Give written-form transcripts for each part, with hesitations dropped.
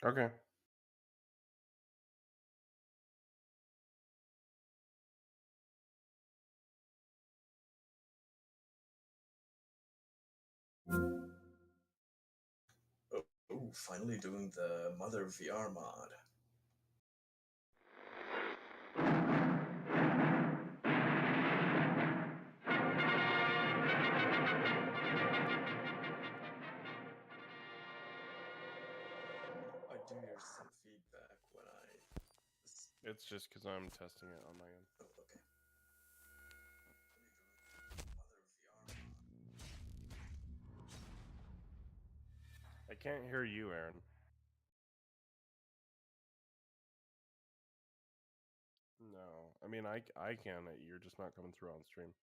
Okay. Oh, finally doing the Mother VR mod. I do hear some feedback when I. It's just because I'm testing it on my end. Oh, okay. Mother VR I can't hear you, Aaron. No. I mean, I can. You're just not coming through on stream.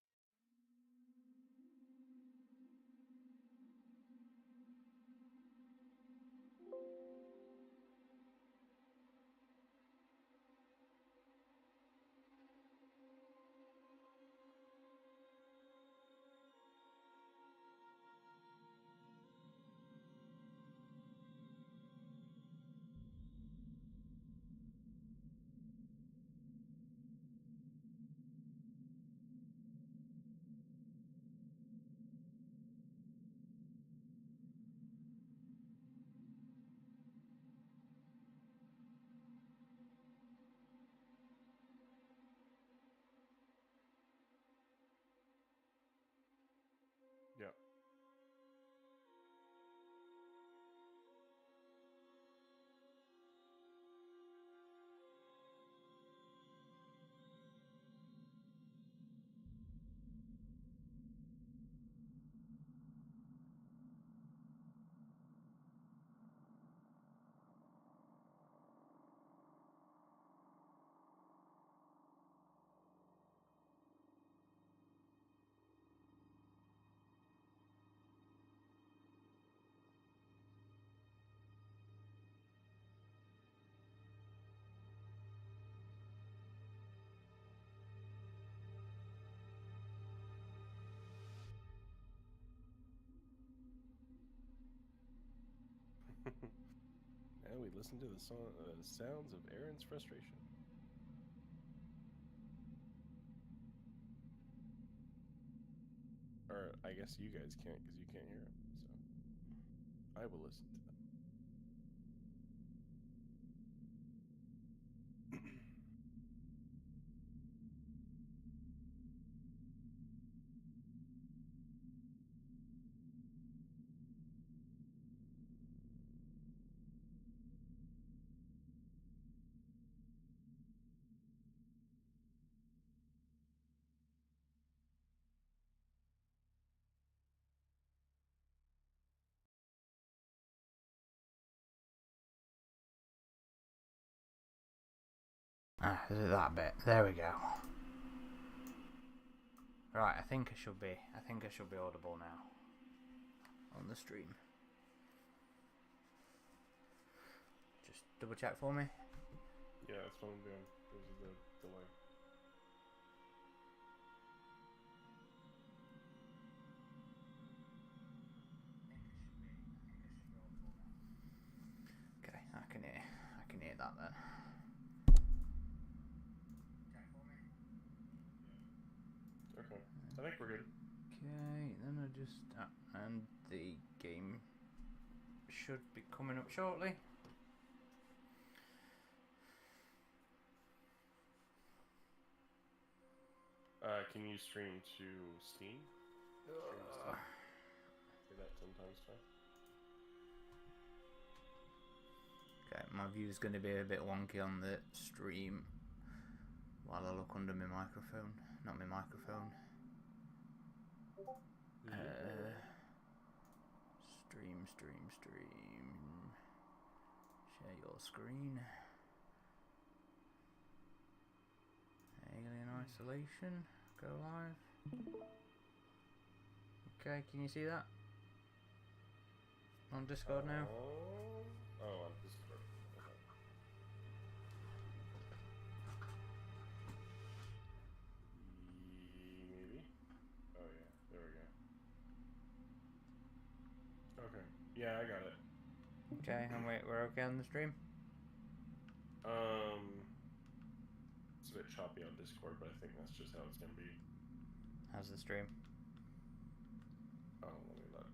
Yep. And we listen to the sounds of Aaron's frustration. Or I guess you guys can't because you can't hear him. So I will listen to them. Ah, is it that bit? There we go. Right, I think I should be audible now on the stream. Just double check for me. Yeah, that's what I'm doing. This is the delay. Okay, I can hear that then. Okay. I think we're good. Okay, then I just and the game should be coming up shortly. Can you stream to Steam? Say that 10 times fast. Okay, my view's going to be a bit wonky on the stream while I look under my microphone. Not my microphone. Stream. Share your screen. Alien Isolation. Go live. Okay, can you see that? On Discord now? Oh, on Discord. Okay. Maybe. Oh yeah, there we go. Okay. Yeah, I got it. Okay, and we're okay on the stream? It's a bit choppy on Discord, but I think that's just how it's gonna be. How's the stream? Oh, let me look.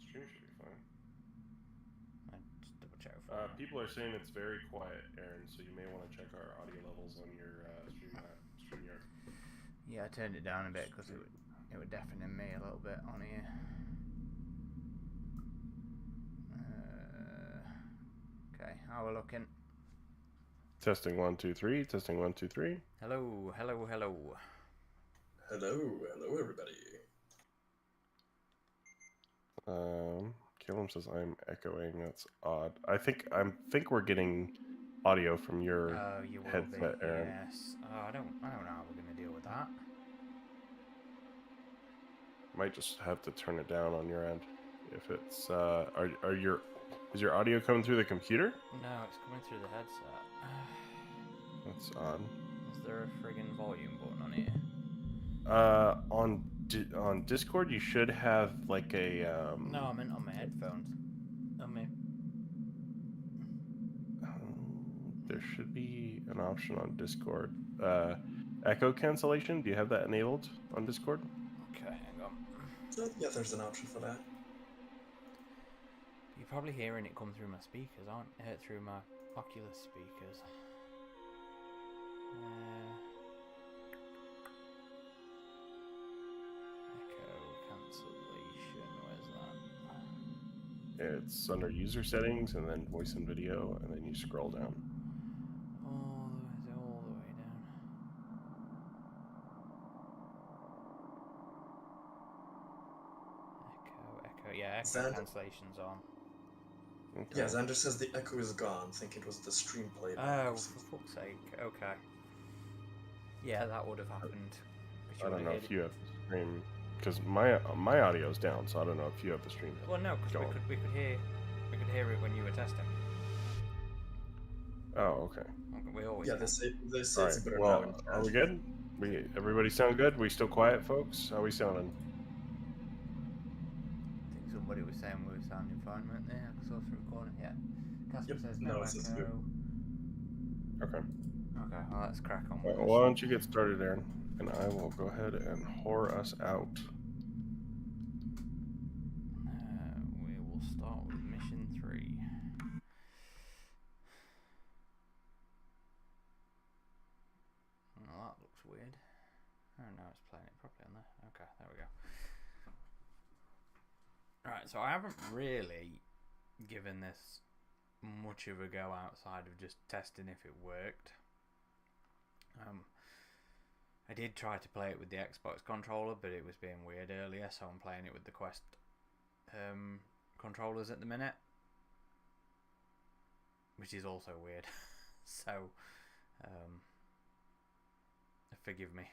Stream should be fine. I'll just double check for People are saying it's very quiet, Aaron, so you may want to check our audio levels on your StreamYard. Yeah, I turned it down a bit because it would deafen me a little bit on here. Okay, how are we looking? Testing 1 2 3. Testing 1 2 3. Hello, hello, hello. Hello, everybody. Killam says I'm echoing. That's odd. I think we're getting audio from your You will headset, be. Aaron. Yes. Oh, I don't know how we're gonna deal with that. Might just have to turn it down on your end. If it's is your audio coming through the computer? No, it's coming through the headset. That's odd. Is there a friggin' volume button on here? On Discord you should have like a No, I meant on my headphones. On me. There should be an option on Discord. Echo cancellation. Do you have that enabled on Discord? Okay, hang on. Yeah, there's an option for that. You're probably hearing it come through my speakers, aren't you? Through my Oculus speakers. Echo cancellation. Where's that? It's under user settings and then voice and video, and then you scroll down. All the way down. Echo. Yeah, echo cancellation's on. Okay. Yeah, Xander says the echo is gone. Think it was the stream playback. Oh, for fuck's sake. Okay. Yeah, that would have happened. I don't know if you have the stream, because my audio's down, so I don't know if you have the stream. Well, no, because we could hear it when you were testing. Oh, okay. We always. Yeah, they say it's better well, now. Are we good? Everybody sound good? We still quiet, folks? How we sounding? I think somebody was saying we were sounding fine, weren't they? I saw through recording. Yeah. Casper says no echo. Okay. Okay, well, let's crack on. Well, why don't you get started, Aaron? And I will go ahead and whore us out. We will start with mission 3. Well, that looks weird. Oh no, it's playing it properly on there. Okay, there we go. Alright, so I haven't really given this much of a go outside of just testing if it worked. I did try to play it with the Xbox controller, but it was being weird earlier, so I'm playing it with the Quest controllers at the minute, which is also weird. So forgive me.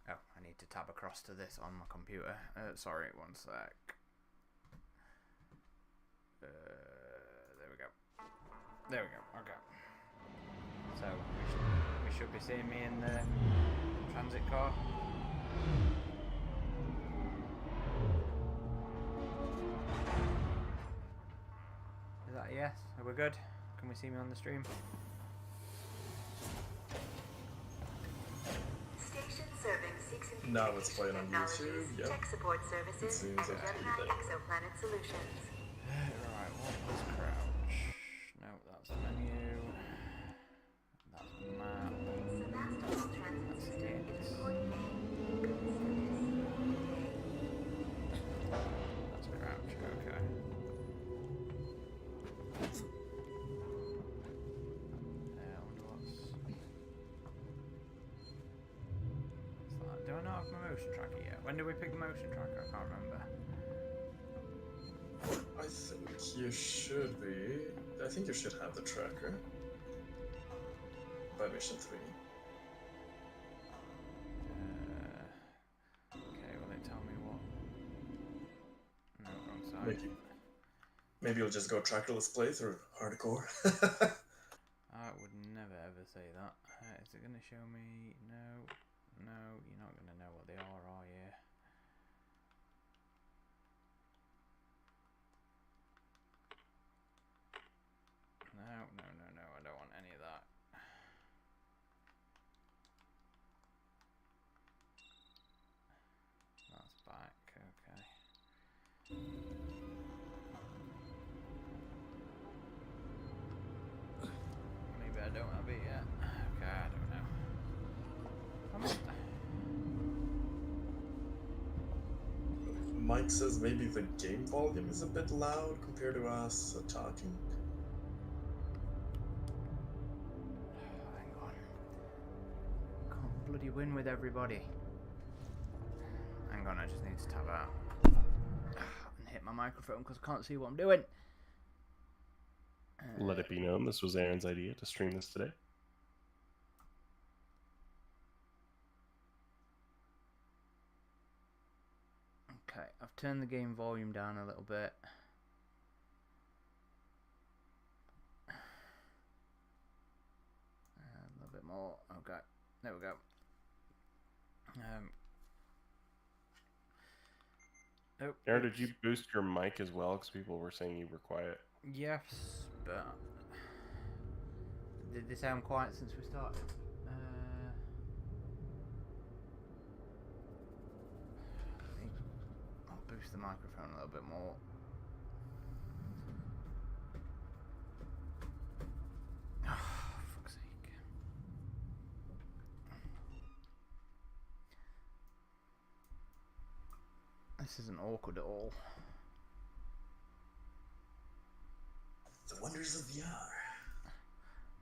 Oh, I need to tab across to this on my computer. Sorry, one sec. There we go. There we go. Okay. So we should be seeing me in the transit car. Is that a yes? Are we good? Can we see me on the stream? Station serving 6 and Now it's playing on YouTube. Yep. Tech support services and seems like Gemini Exoplanet Solutions. Right, what was crouch? No, that's menu. That's map. Sebastopol Transit System. That's crouch, okay. I wonder what's that? Do I not have my motion tracker yet? When did we pick the motion tracker? I can't remember. I think you should be. I think you should have the tracker by mission 3. Okay, will it tell me what? No, wrong side. Maybe you'll just go trackerless playthrough hardcore. I would never ever say that. Is it going to show me? No, you're not going to know what they are you? Mike says maybe the game volume is a bit loud compared to us talking. Hang on. Can't bloody win with everybody. Hang on, I just need to tap out and hit my microphone because I can't see what I'm doing. Let it be known this was Aaron's idea to stream this today. Okay, I've turned the game volume down a little bit. A little bit more. Okay, there we go. Oh, Aaron, did you boost your mic as well? Because people were saying you were quiet. Yes, but did they sound quiet since we started? I'll boost the microphone a little bit more. Oh, fuck's sake. This isn't awkward at all. The wonders of VR.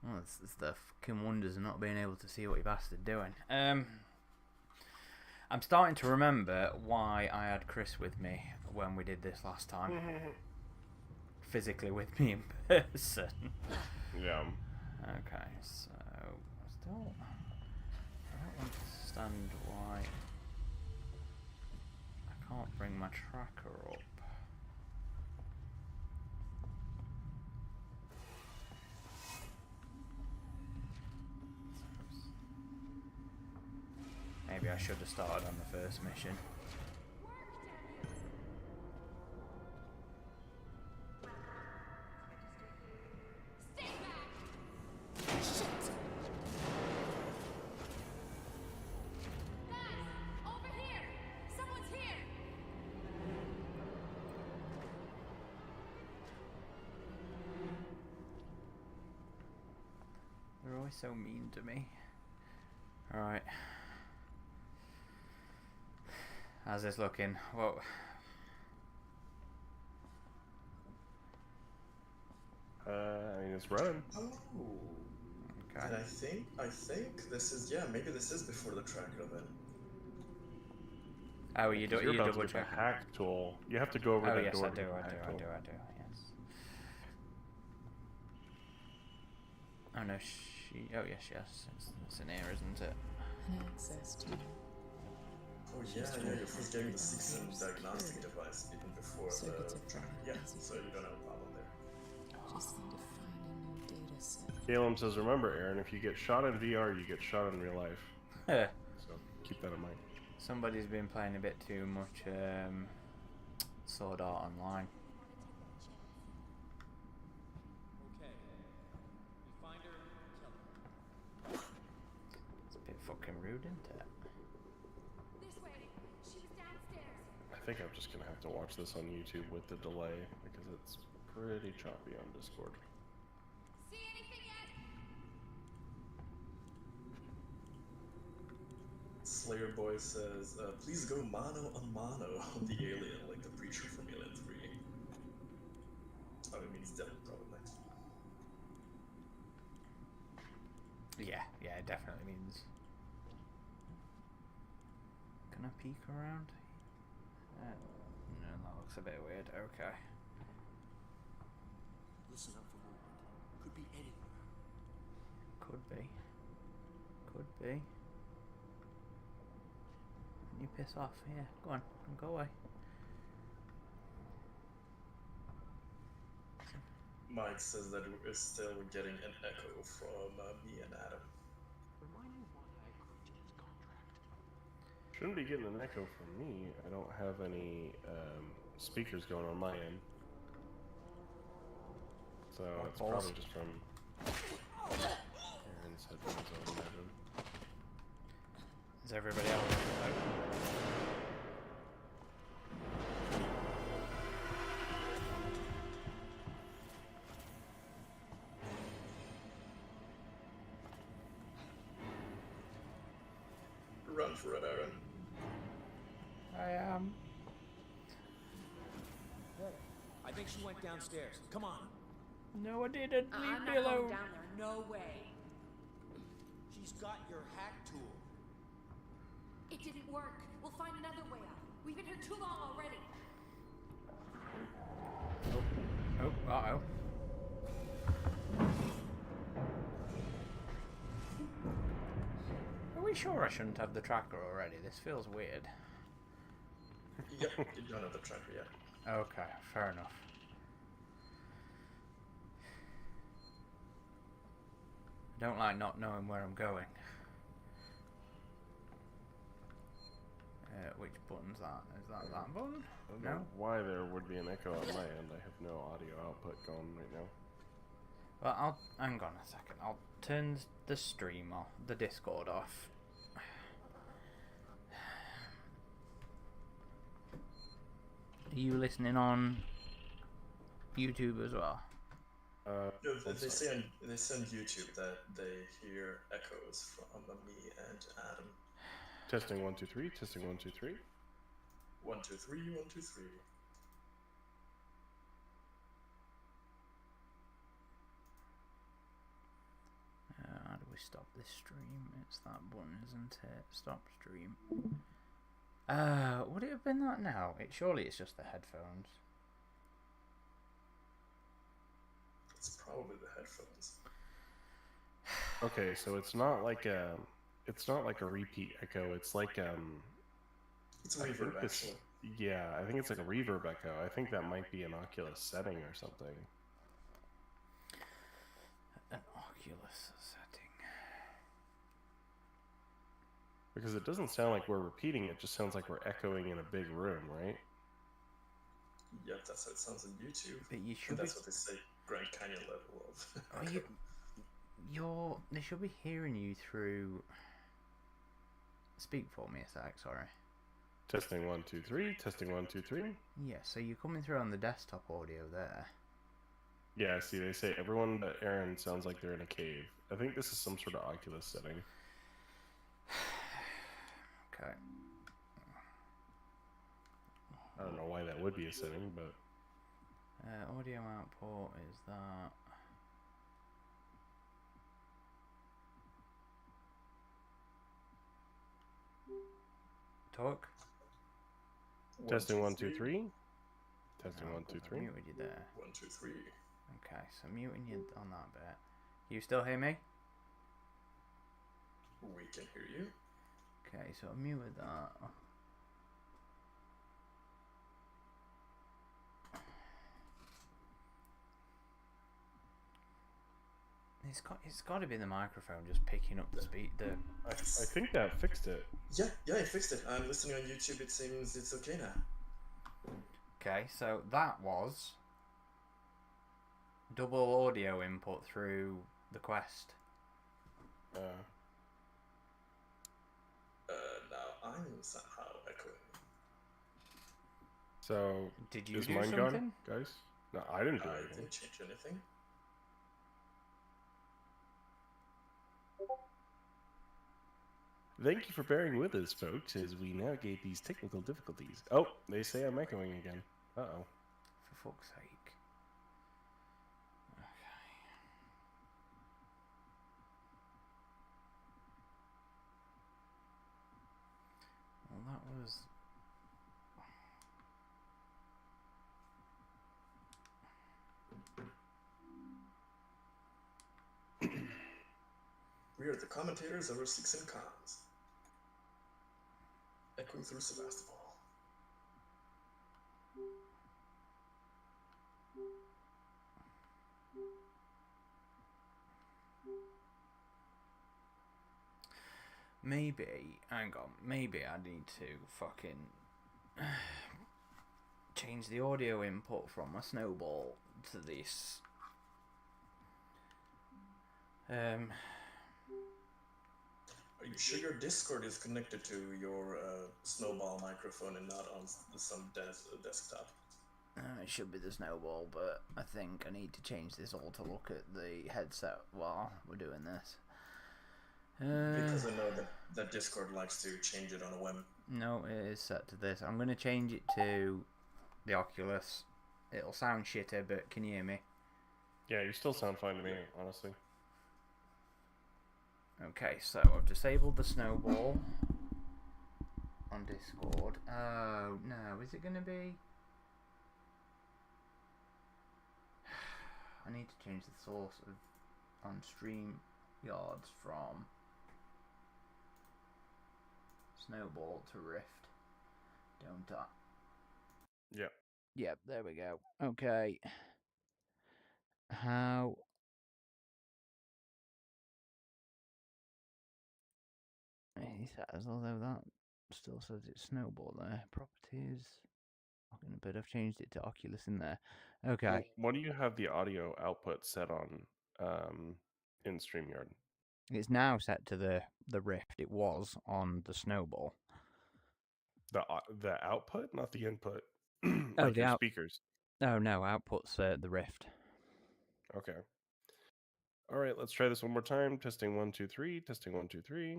Well, it's the fucking wonders of not being able to see what you bastard doing. I'm starting to remember why I had Chris with me when we did this last time. Physically with me in person. Yeah. Okay, so I don't understand why I can't bring my tracker up. Maybe I should have started on the first mission. They're always so mean to me. Alright. How's this looking? Whoa. I mean, it's running. Oh. Okay. And I think this is, yeah, maybe this is before the tracker then. Oh, you do. You're You about double to get check. the hack tool. You have to go over Oh that yes, door. I to do. get the I hack do. tool. I do. Yes. Oh no, she. Oh yes, yes. It's in here, isn't it? And access to Oh yeah, you're first getting the Seegson diagnostic device even before circuits the of tracker. drive. Yeah, so you don't have a problem there. Just need to find a new data set. Caleb says, remember, Aaron, if you get shot in VR, you get shot in real life. So keep that in mind. Somebody's been playing a bit too much Sword Art Online. Okay. We find her, kill her. It's a bit fucking rude, isn't it? This way. She was downstairs. I think I'm just going to have to watch this on YouTube with the delay because it's pretty choppy on Discord. See anything yet? Slayer Boy says, please go mano a mano on the alien, like the preacher from Alien 3. Oh, I mean, he's dead, probably. Yeah, it definitely means. Can I peek around? No, that looks a bit weird. Okay. Listen up for movement. Could be anywhere. Could be. Could be. You piss off. Yeah, go on. Go away. Mike says that we're still getting an echo from me and Adam. Remind me why I agreed to this contract. Shouldn't be getting an echo from me. I don't have any speakers going on my end. So it's balls. probably just from Aaron's headphones, I would imagine. Is everybody else? Run for it, Aaron. I am. think she went downstairs. Come on. No, I didn't. Leave I'm me not going alone. down there. No way. She's got your hack tool. It didn't work. We'll find another way out. We've been here too long already. Oh, uh-oh. Are we sure I shouldn't have the tracker already? This feels weird. Yep, you don't have the tracker yet. Okay, fair enough. I don't like not knowing where I'm going. Which button's that? Is that that button? I don't No? know why there would be an echo on my end. I have no audio output going right now. Well, I'll... hang on a second. I'll turn the stream off, the Discord off. Are you listening on YouTube as well? No, one they second. say on YouTube that they hear echoes from me and Adam. Testing 1 2 3. Testing 1 2 3. 1 2 3 1 2 3. How do we stop this stream? It's that button, isn't it? Stop stream. Would it have been that now? Surely it's just the headphones. It's probably the headphones. Okay, so it's not like a repeat echo. It's like It's a I think reverb, this- actually. yeah, I think it's like a reverb echo. I think that might be an Oculus setting or something. An Oculus setting. Because it doesn't sound like we're repeating, it just sounds like we're echoing in a big room, right? Yep, that's how it sounds on YouTube. But you should And be... that's what they say Grand Canyon level of. Oh, they should be hearing you through... Speak for me a sec, sorry. Testing 1 2 3. Testing 1 2 3. Yeah, so you're coming through on the desktop audio there. Yeah, see, they say everyone but Aaron sounds like they're in a cave. I think this is some sort of Oculus setting. Okay. I don't know why that would be a setting, but Audio output is that... Talk? testing 1 2 3. Testing Oh, 1 2 I 3. muted you there. 1 2 3. Okay, so muting you on that bit. You still hear me? We can hear you. Okay, so I muted that. It's got to be the microphone just picking up the speed. I think that fixed it. Yeah, I fixed it. I'm listening on YouTube. It seems it's okay now. Okay, so that was double audio input through the Quest. Now I'm somehow echoing. So Did you is do mine something? gone, guys? No, I didn't do I anything. didn't change anything. Thank you for bearing with us, folks, as we navigate these technical difficulties. Oh, they say I'm echoing again. Uh-oh. For fuck's sake. Okay. Well, that was... We are the commentators over Six and Cons. Echoing through Sebastopol. Maybe, hang on, maybe I need to fucking change the audio input from my snowball to this. Are you sure your Discord is connected to your snowball microphone and not on some desktop? It should be the snowball, but I think I need to change this all to look at the headset while we're doing this. Because I know that Discord likes to change it on a whim. No, it is set to this. I'm going to change it to the Oculus It'll sound shitter, but can you hear me? Yeah, you still sound fine to me, honestly. Okay, so I've disabled the snowball on Discord. Oh, no, is it going to be... I need to change the source of on stream yards from snowball to rift, don't I? Yeah. Yep, there we go. Okay. How... He says, although that still says it's snowball there. Properties. But I've changed it to Oculus in there. Okay. Well, what do you have the audio output set on in StreamYard? It's now set to the rift. It was on the snowball. The output, not the input. Oh, like the your out... speakers. Oh, no, output's the rift. Okay. All right, let's try this one more time. Testing 1, 2, 3. Testing 1, 2, 3.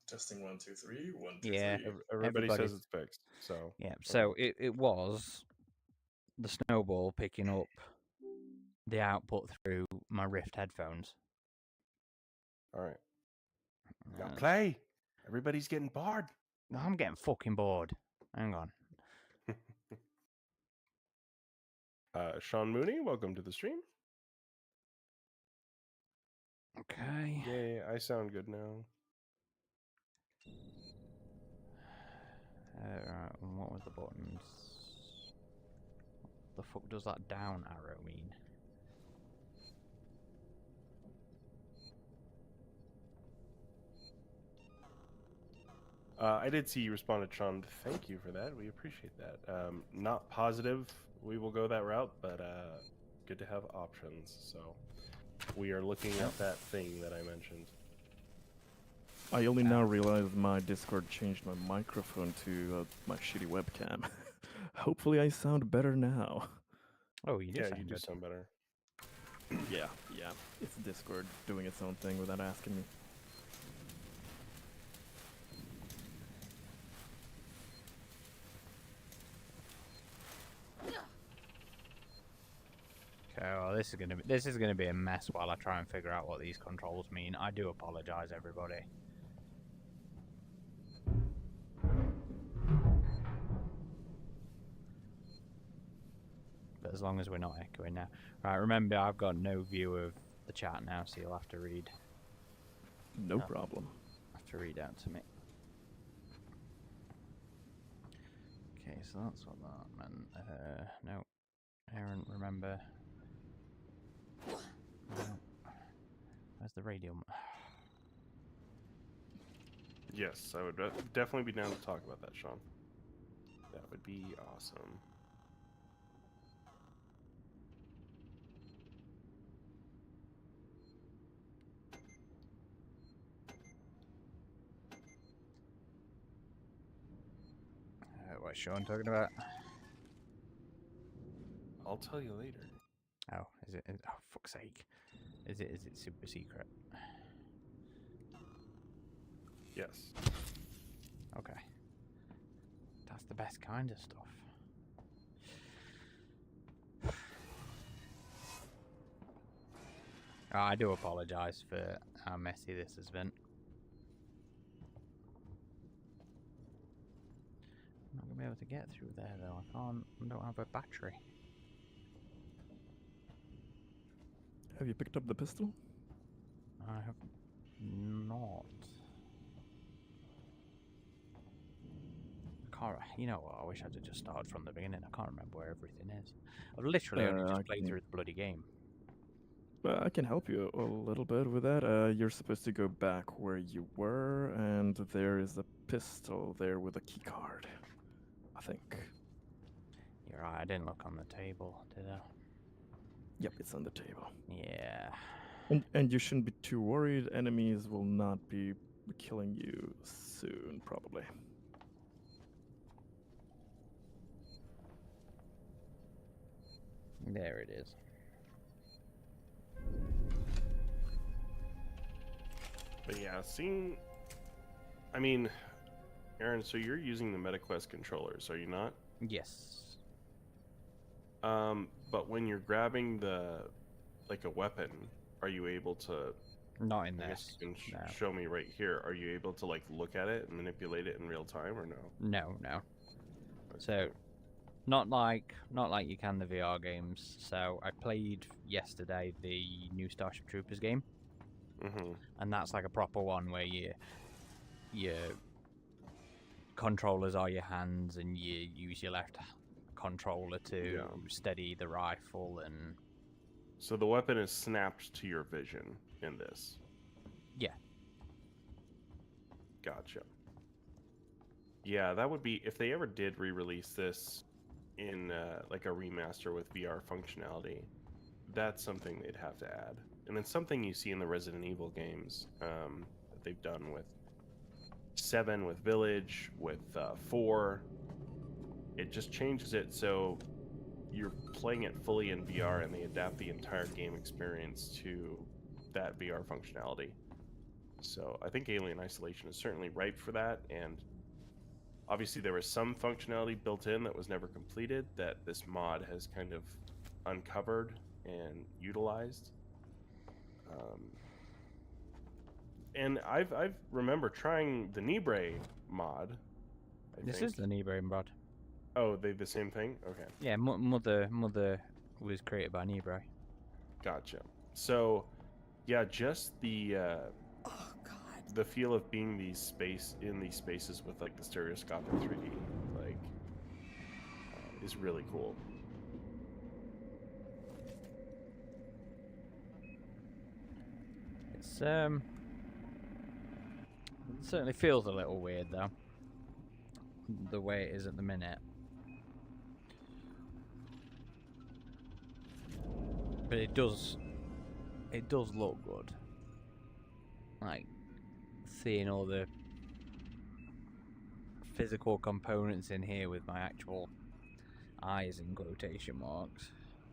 Testing 1, 2, 3. 1, 2, Yeah. 3. Everybody says it's fixed. So Yeah, so it was the snowball picking up the output through my Rift headphones. all right. Now play. Everybody's getting bored. I'm getting fucking bored. Hang on. Sean Mooney, welcome to the stream. Okay. Yay, I sound good now. Right, and what was the buttons? The fuck does that down arrow mean? I did see you responded, Sean. Thank you for that. We appreciate that. Not positive we will go that route, but good to have options. So we are looking at that thing that I mentioned. I only now realize my Discord changed my microphone to my shitty webcam. Hopefully I sound better now. Oh, you do Yeah, sound you do good. sound better. Yeah. It's Discord doing its own thing without asking me. Okay, well, this is gonna be a mess while I try and figure out what these controls mean. I do apologize, everybody. But as long as we're not echoing now. Right, remember I've got no view of the chat now, so you'll have to read. No problem. Have to read out to me. Okay, so that's what that meant. No, Aaron, remember. No. Where's the radio? Yes, I would definitely be down to talk about that, Sean. That would be awesome. What's Sean talking about? I'll tell you later. Oh, is it? Oh, fuck's sake! Is it super secret? Yes. Okay. That's the best kind of stuff. Oh, I do apologise for how messy this has been. I'm not gonna be able to get through there though. I don't have a battery. Have you picked up the pistol? I have not. I can't. You know what? I wish I'd have just started from the beginning. I can't remember where everything is. I've literally only just played through the bloody game. I can help you a little bit with that. You're supposed to go back where you were, and there is a pistol there with a key card. I think. You're right. I didn't look on the table, did I? Yep, it's on the table. Yeah. And you shouldn't be too worried. Enemies will not be killing you soon, probably. There it is. But yeah, seeing... I mean, Aaron, so you're using the MetaQuest controllers, are you not? Yes. But when you're grabbing like a weapon, are you able to? Not in I guess this. you can No. show me right here. Are you able to like look at it and manipulate it in real time or no? No, no. So, not like you can the VR games. So I played yesterday the new Starship Troopers game, and that's like a proper one where your controllers are your hands, and you use your left controller to steady the rifle. And so the weapon is snapped to your vision in this. Yeah. Gotcha. Yeah, that would be if they ever did re-release this in like a remaster with VR functionality. That's something they'd have to add, and it's something you see in the Resident Evil games that they've done with 7, with Village, with 4. It just changes it so you're playing it fully in VR, and they adapt the entire game experience to that VR functionality. So I think Alien Isolation is certainly ripe for that, and obviously there was some functionality built in that was never completed that this mod has kind of uncovered and utilized. And I've remember trying the Nibre mod. This is the Nibre mod. Oh, they the same thing? Okay. Yeah, Mother was created by Nibre. Gotcha. So, yeah, just the the feel of being in these spaces with like the stereoscopic 3D like is really cool. It's it certainly feels a little weird though, the way it is at the minute. But it does look good. Like seeing all the physical components in here with my actual eyes in quotation marks.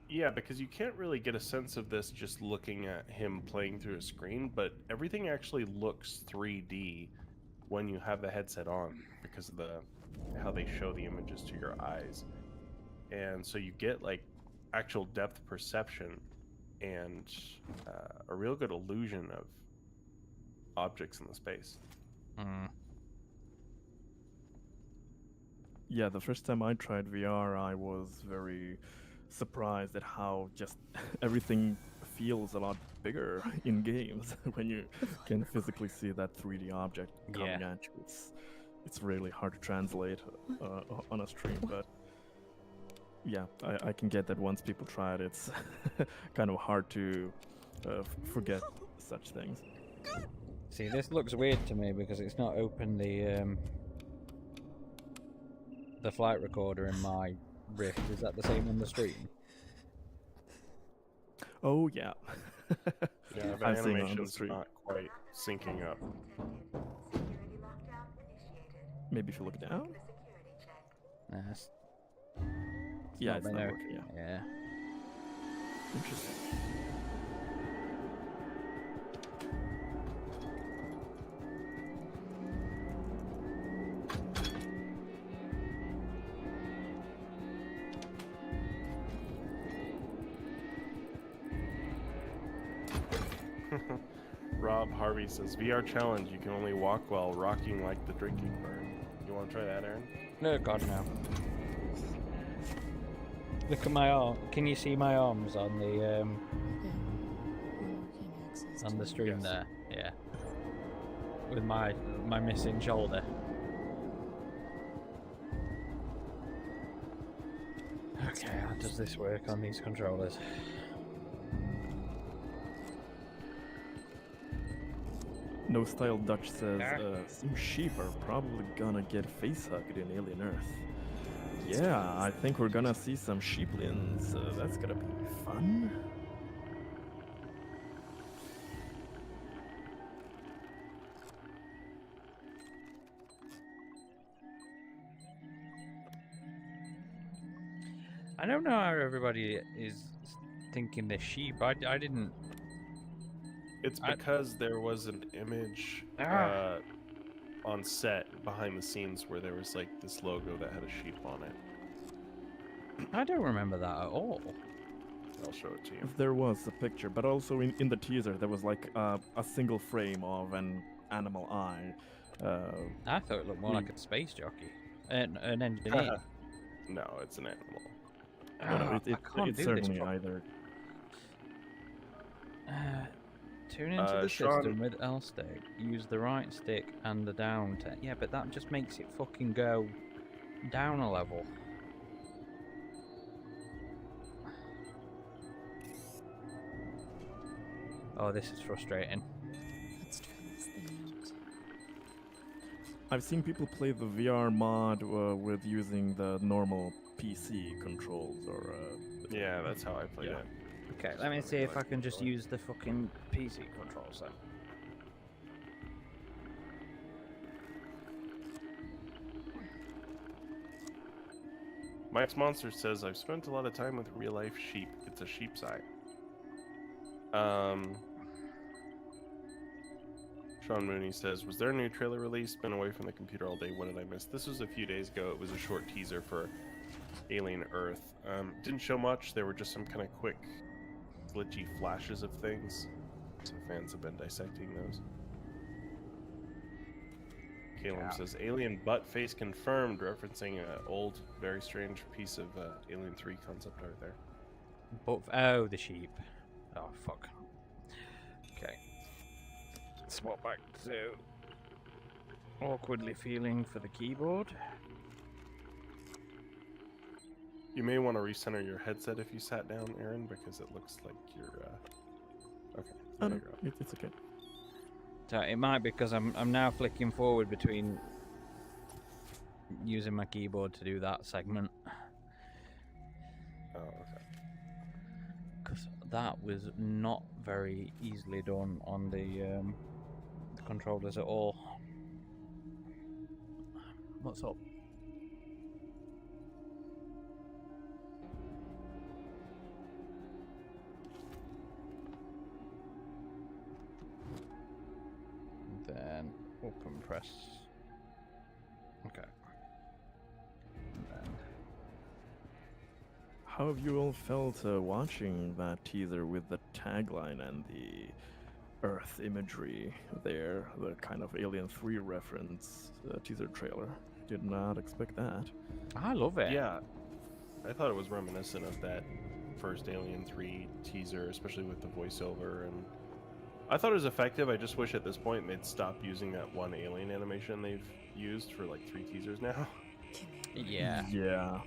Yeah, because you can't really get a sense of this just looking at him playing through a screen, but everything actually looks 3D when you have the headset on because of how they show the images to your eyes. And so you get like actual depth perception and a real good illusion of objects in the space. Yeah, the first time I tried VR, I was very surprised at how just everything feels a lot bigger in games when you can physically see that 3D object coming at you. It's really hard to translate on a stream, but yeah, I can get that once people try it, it's kind of hard to forget such things. See, this looks weird to me because it's not open the flight recorder in my Rift. Is that the same on the stream? Oh yeah. Yeah, the I've seen it on the animation's stream. not quite syncing up. Security lockdown initiated. Maybe if you look down. The security check. Yes. Yeah, it's been not out- working. Yeah. Yeah. Interesting. Rob Harvey says, VR challenge, you can only walk while rocking like the drinking bird. You want to try that, Aaron? No, God, no. Look at my arm. Can you see my arms on the Unlocking access on to the stream Yes. there? Yeah. With my missing shoulder. Okay, how does this work on these controllers? No Style Dutch says some sheep are probably gonna get face-hugged in Alien Earth. Yeah, I think we're gonna see some sheeplins. That's gonna be fun. I don't know how everybody is thinking they're sheep. I didn't. It's because there was an image on set behind the scenes where there was like this logo that had a sheep on it. I don't remember that at all. I'll show it to you. There was a picture, but also in the teaser there was like a single frame of an animal eye. I thought it looked more we- like a space jockey, an engineer. No, it's an animal. No, I can't it's do this certainly properly. either. Tune into the Sean- system with L stick. Use the right stick and the down. Yeah, but that just makes it fucking go down a level. Oh, this is frustrating. Let's try this thing out. I've seen people play the VR mod with using the normal PC controls or. Yeah, that's how I played Yeah. it. Okay, let me see if I can just use the fucking PC controls then. Mike's Monster says, I've spent a lot of time with real life sheep. It's a sheep's eye. Sean Mooney says, was there a new trailer release? Been away from the computer all day. What did I miss? This was a few days ago. It was a short teaser for Alien Earth. Didn't show much. There were just some kind of quick, glitchy flashes of things. So fans have been dissecting those. Caleb Yeah. says, Alien butt face confirmed, referencing an old, very strange piece of Alien 3 concept art there. But oh, the sheep. Oh fuck. Okay. Swap back to awkwardly feeling for the keyboard. You may want to recenter your headset if you sat down, Aaron, because it looks like you're. Okay. Oh, there no, you go. it's okay. So it might be because I'm now flicking forward between using my keyboard to do that segment. Oh, okay. Because that was not very easily done on the controllers at all. What's up? Then open press. Okay. And then How have you all felt watching that teaser with the tagline and the Earth imagery there, the kind of Alien 3 reference teaser trailer? Did not expect that. I love it. Yeah. I thought it was reminiscent of that first Alien 3 teaser, especially with the voiceover, and I thought it was effective. I just wish at this point they'd stop using that one alien animation they've used for like 3 teasers now. Yeah. Yeah.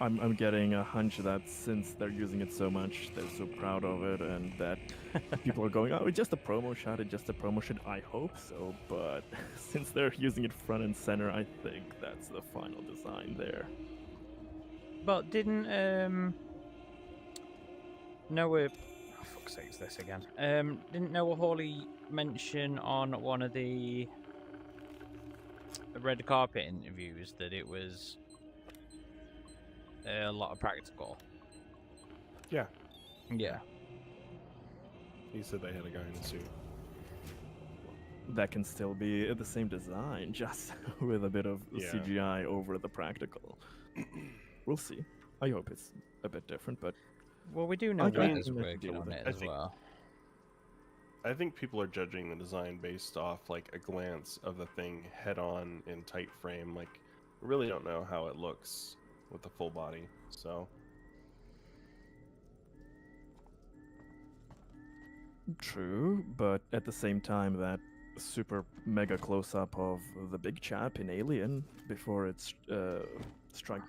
I'm getting a hunch that since they're using it so much, they're so proud of it, and that people are going, oh, it's just a promo shot, it's just a promo shot. I hope so, but since they're using it front and center, I think that's the final design there. But didn't Noah, oh, fuck's sake, it's this again. Didn't Noah Hawley mention on one of the red carpet interviews that it was a lot of practical? Yeah. Yeah. He said they had a guy in a suit. That can still be the same design, just with a bit of Yeah. CGI over the practical. We'll see. I hope it's a bit different, but Well, we do know I think Weathers they can working deal on with it it. as well. I think people are judging the design based off like a glance of the thing head on in tight frame. Like, we really don't know how it looks with the full body. So, true, but at the same time, that super mega close up of the big chap in Alien before it struck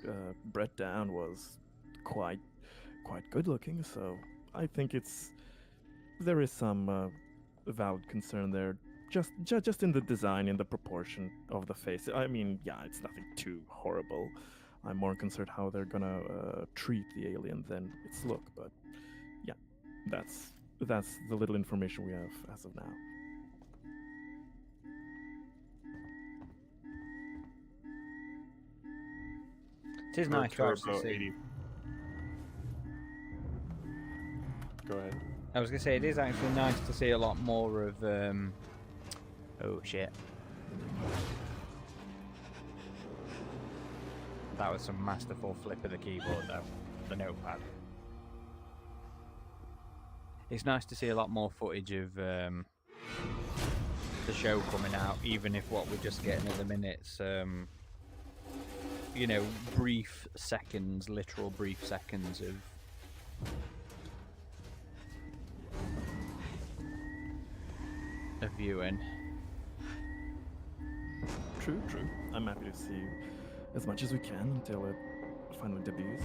Brett down was quite good looking. So I think there is some valid concern there, just in the design, in the proportion of the face. I mean, yeah, it's nothing too horrible. I'm more concerned how they're gonna treat the alien than its look. But yeah, that's the little information we have as of now. It is nice to actually Turbo see. 80. Go ahead. I was gonna say it is actually nice to see a lot more of. Oh shit! That was some masterful flip of the keyboard, though. The notepad. It's nice to see a lot more footage of the show coming out, even if what we're just getting at the minute's, you know, brief seconds, literal brief seconds of viewing. True. I'm happy to see as much as we can until it finally debuts.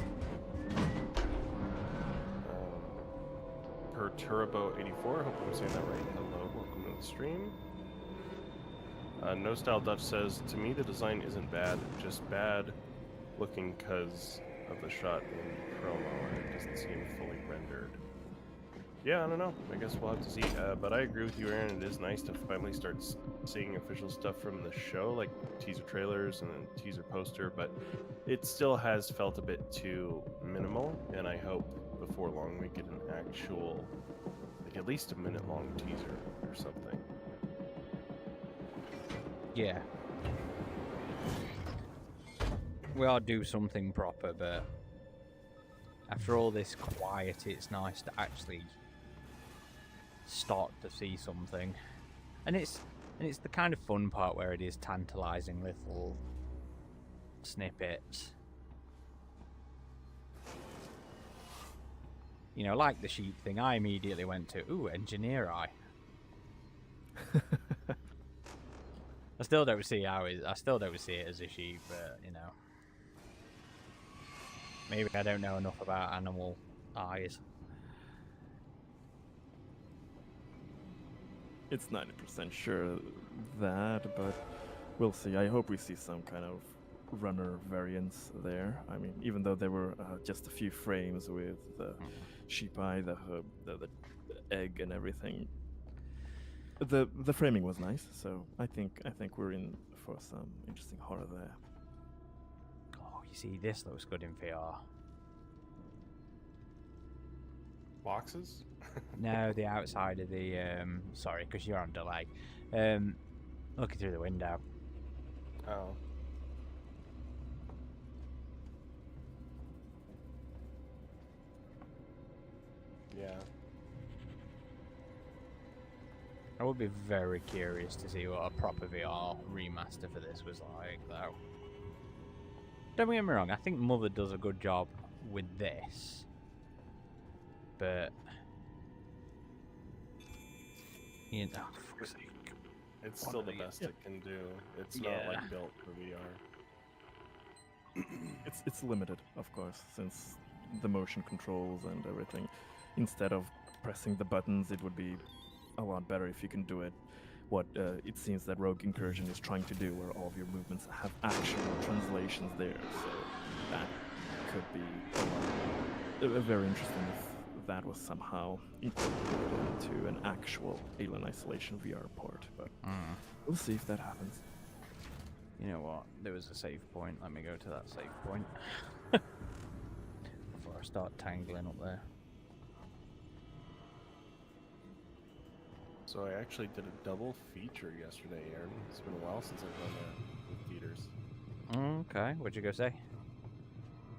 Perturbo84, hope I'm saying that right. Hello, welcome to the stream. No Style Dutch says, to me the design isn't bad, just bad looking because of the shot in promo and it doesn't seem fully rendered. Yeah, I don't know. I guess we'll have to see. But I agree with you, Aaron. It is nice to finally start seeing official stuff from the show, like teaser trailers and a teaser poster, but it still has felt a bit too minimal, and I hope before long we get an actual, like at least a minute-long teaser or something. Yeah. We ought to do something proper, but after all this quiet, it's nice to actually start to see something. And it's the kind of fun part where it is tantalizing little snippets. You know, like the sheep thing, I immediately went to, ooh, engineer eye. I still don't see it as a sheep, but you know. Maybe I don't know enough about animal eyes. It's 90% sure that, but we'll see. I hope we see some kind of runner variants there. I mean, even though there were just a few frames with the sheep eye, the egg and everything, the framing was nice. So I think we're in for some interesting horror there. Oh, you see, this looks good in VR. Boxes? No, the outside of the sorry, because you're on delay. Looking through the window. Oh. Yeah. I would be very curious to see what a proper VR remaster for this was like, though. Don't get me wrong, I think Muthur does a good job with this. But you know, for fuck's sake. It's still the best it can do. It's not like built for VR. It's limited, of course, since the motion controls and everything. Instead of pressing the buttons, it would be a lot better if you can do it what it seems that Rogue Incursion is trying to do, where all of your movements have actual translations there. So that could be very interesting if that was somehow incorporated into an actual Alien Isolation VR port. But we'll see if that happens. You know what? There was a save point. Let me go to that save point before I start tangling up there. So I actually did a double feature yesterday, Aaron. It's been a while since I've done that with theaters. Okay, what'd you go say?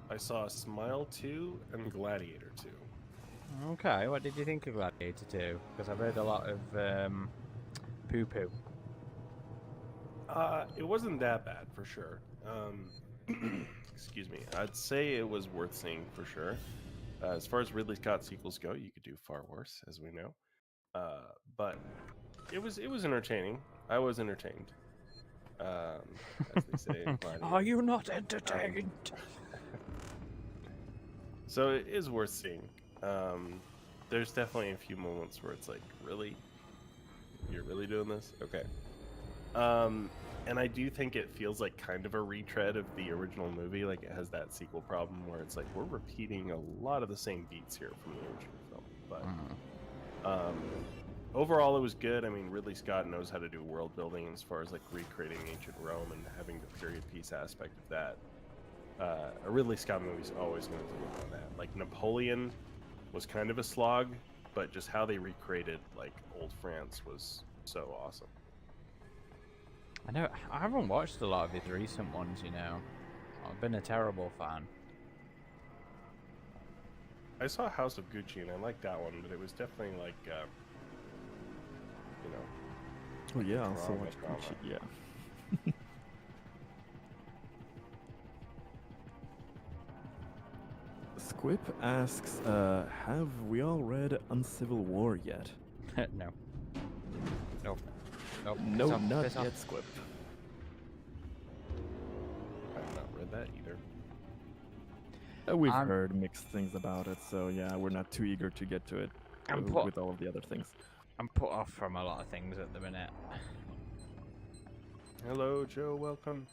I saw Smile 2 and Gladiator 2. Okay, what did you think of Gladiator 2? Because I've heard a lot of poo-poo. It wasn't that bad, for sure. Excuse me. I'd say it was worth seeing, for sure. As far as Ridley Scott sequels go, you could do far worse, as we know. But it was entertaining. I was entertained. As they say in Gladiator. Are you not entertained? So it is worth seeing. There's definitely a few moments where it's like, really? You're really doing this? Okay. And I do think it feels like kind of a retread of the original movie. Like, it has that sequel problem where it's like, we're repeating a lot of the same beats here from the original film. But overall, it was good. I mean, Ridley Scott knows how to do world building as far as like recreating ancient Rome and having the period piece aspect of that. A Ridley Scott movie's always going to deliver on that. Like, Napoleon was kind of a slog, but just how they recreated like old France was so awesome. I know, I haven't watched a lot of his recent ones, you know. I've been a terrible fan. I saw House of Gucci and I liked that one, but it was definitely like, you know. Oh yeah, I also Drama, watched drama. Gucci. Yeah. Squip asks, have we all read Uncivil War yet? No. Nope. Nope. No, Piss off, not piss off. yet, Squip. I have not read that either. We've I'm- heard mixed things about it, so yeah, we're not too eager to get to it I'm put- with all of the other things. I'm put off from a lot of things at the minute. Hello, Joe. Welcome.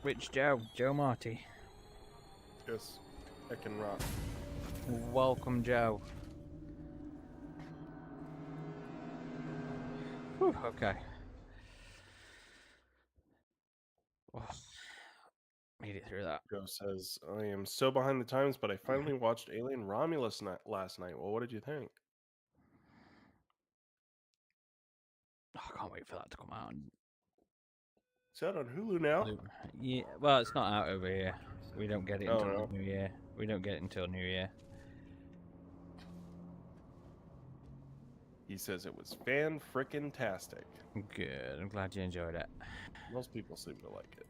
Which Joe? Joe Marty. Yes. I can rock. Welcome, Joe. Whew, okay. Oh, made it through that. Joe says, I am so behind the times, but I finally watched Alien Romulus last night. Well, what did you think? Oh, I can't wait for that to come out. It's out on Hulu now. Yeah, well, it's not out over here. We don't get it Oh, until no? New Year. We don't get it until New Year. He says it was fan-frickin-tastic. Good. I'm glad you enjoyed it. Most people seem to like it.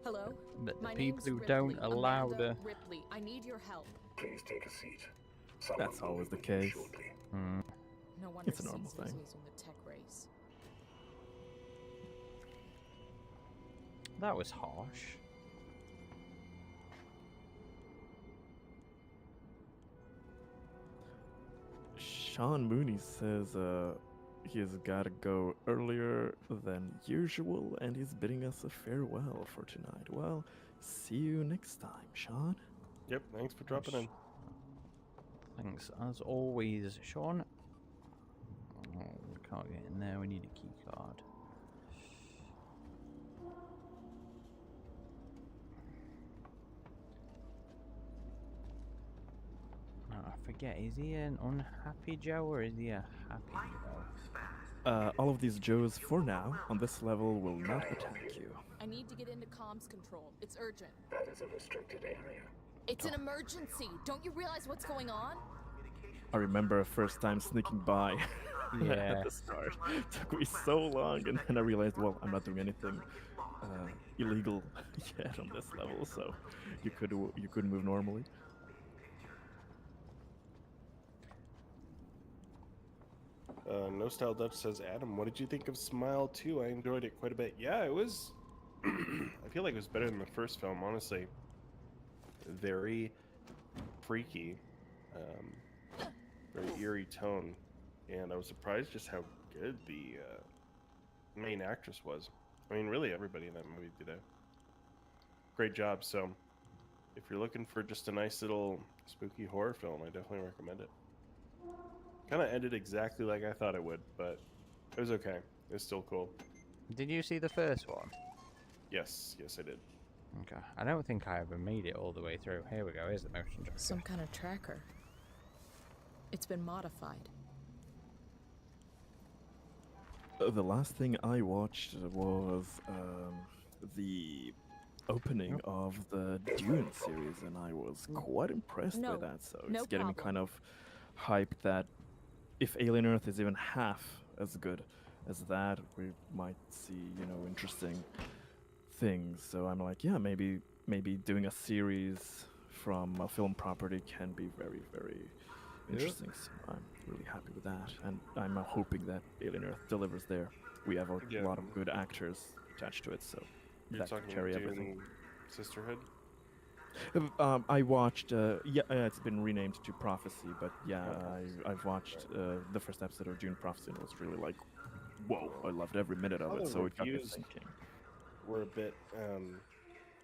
Hello? But the My people name's who Ripley, don't allow Amanda the... Ripley. I need your help. Please take a seat. That's always the case. Hmm. No wonder It's a normal Caesar's thing. losing the tech race. That was harsh. Sean Mooney says he has got to go earlier than usual, and he's bidding us a farewell for tonight. Well, see you next time, Sean. Yep, thanks for dropping in. Thanks, as always, Sean. Oh, we can't get in there. We need a key card. Oh, I forget. Is he an unhappy Joe or is he a happy Joe? All of these Joes, for now, on this level, will not attack you. I need to get into comms control. It's urgent. That is a restricted area. It's an emergency. Don't you realize what's going on? I remember first time sneaking by Yeah. at the start. Took me so long, and then I realized, well, I'm not doing anything illegal yet on this level, so you could move normally. No Style Dutch says, Adam, what did you think of Smile 2? I enjoyed it quite a bit. Yeah, it was... I feel like it was better than the first film, honestly. Very freaky. Very eerie tone. And I was surprised just how good the main actress was. I mean, really everybody in that movie did a great job. So, if you're looking for just a nice little spooky horror film, I definitely recommend it. Kind of ended exactly like I thought it would, but it was okay. It was still cool. Did you see the first one? Yes, I did. Okay. I don't think I ever made it all the way through. Here we go. Here's the motion tracker. Some kind of tracker. It's been modified. The last thing I watched was the opening of the Dune series, and I was quite impressed No, by that. So no it's getting me problem. kind of hyped that if Alien Earth is even half as good as that, we might see, interesting things. So I'm like, yeah, maybe doing a series from a film property can be very, very interesting. So I'm really happy with that, and I'm hoping that Alien Earth delivers there. We have a Yeah. lot of good actors attached to it, so You're that could talking carry Dune everything. Sisterhood? I watched. It's been renamed to Prophecy, but yeah, I've watched the first episode of Dune Prophecy, and it was really like, whoa! I loved every minute of All it. the So it got me reviews thinking. Were a bit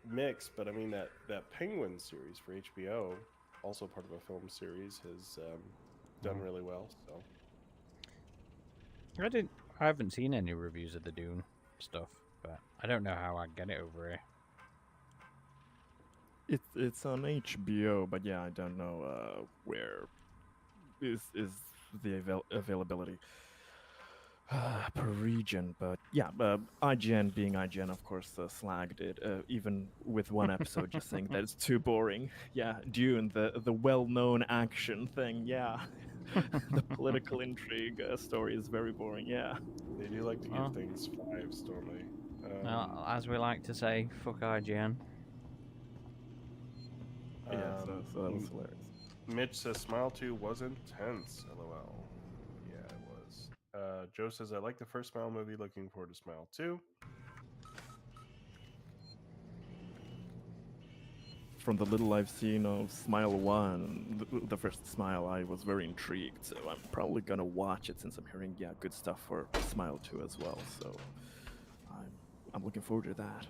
mixed, but I mean that Penguin series for HBO, also part of a film series, has done really well. So I haven't seen any reviews of the Dune stuff, but I don't know how I'd get it over here. It's on HBO, but yeah, I don't know where is the availability. Per region, but yeah, IGN being IGN, of course, slagged it, even with one episode just saying that it's too boring. Yeah, Dune, the well-known action thing, yeah. The political intrigue story is very boring, yeah. They do like to give things fives, don't they? As we like to say, fuck IGN. Yeah, so that was hilarious. Mitch says Smile 2 was intense, lol. Yeah, it was. Joe says, I like the first Smile movie, looking forward to Smile 2. From the little I've seen of Smile 1, the first Smile, I was very intrigued, so I'm probably gonna watch it since I'm hearing, yeah, good stuff for Smile 2 as well, so I'm looking forward to that.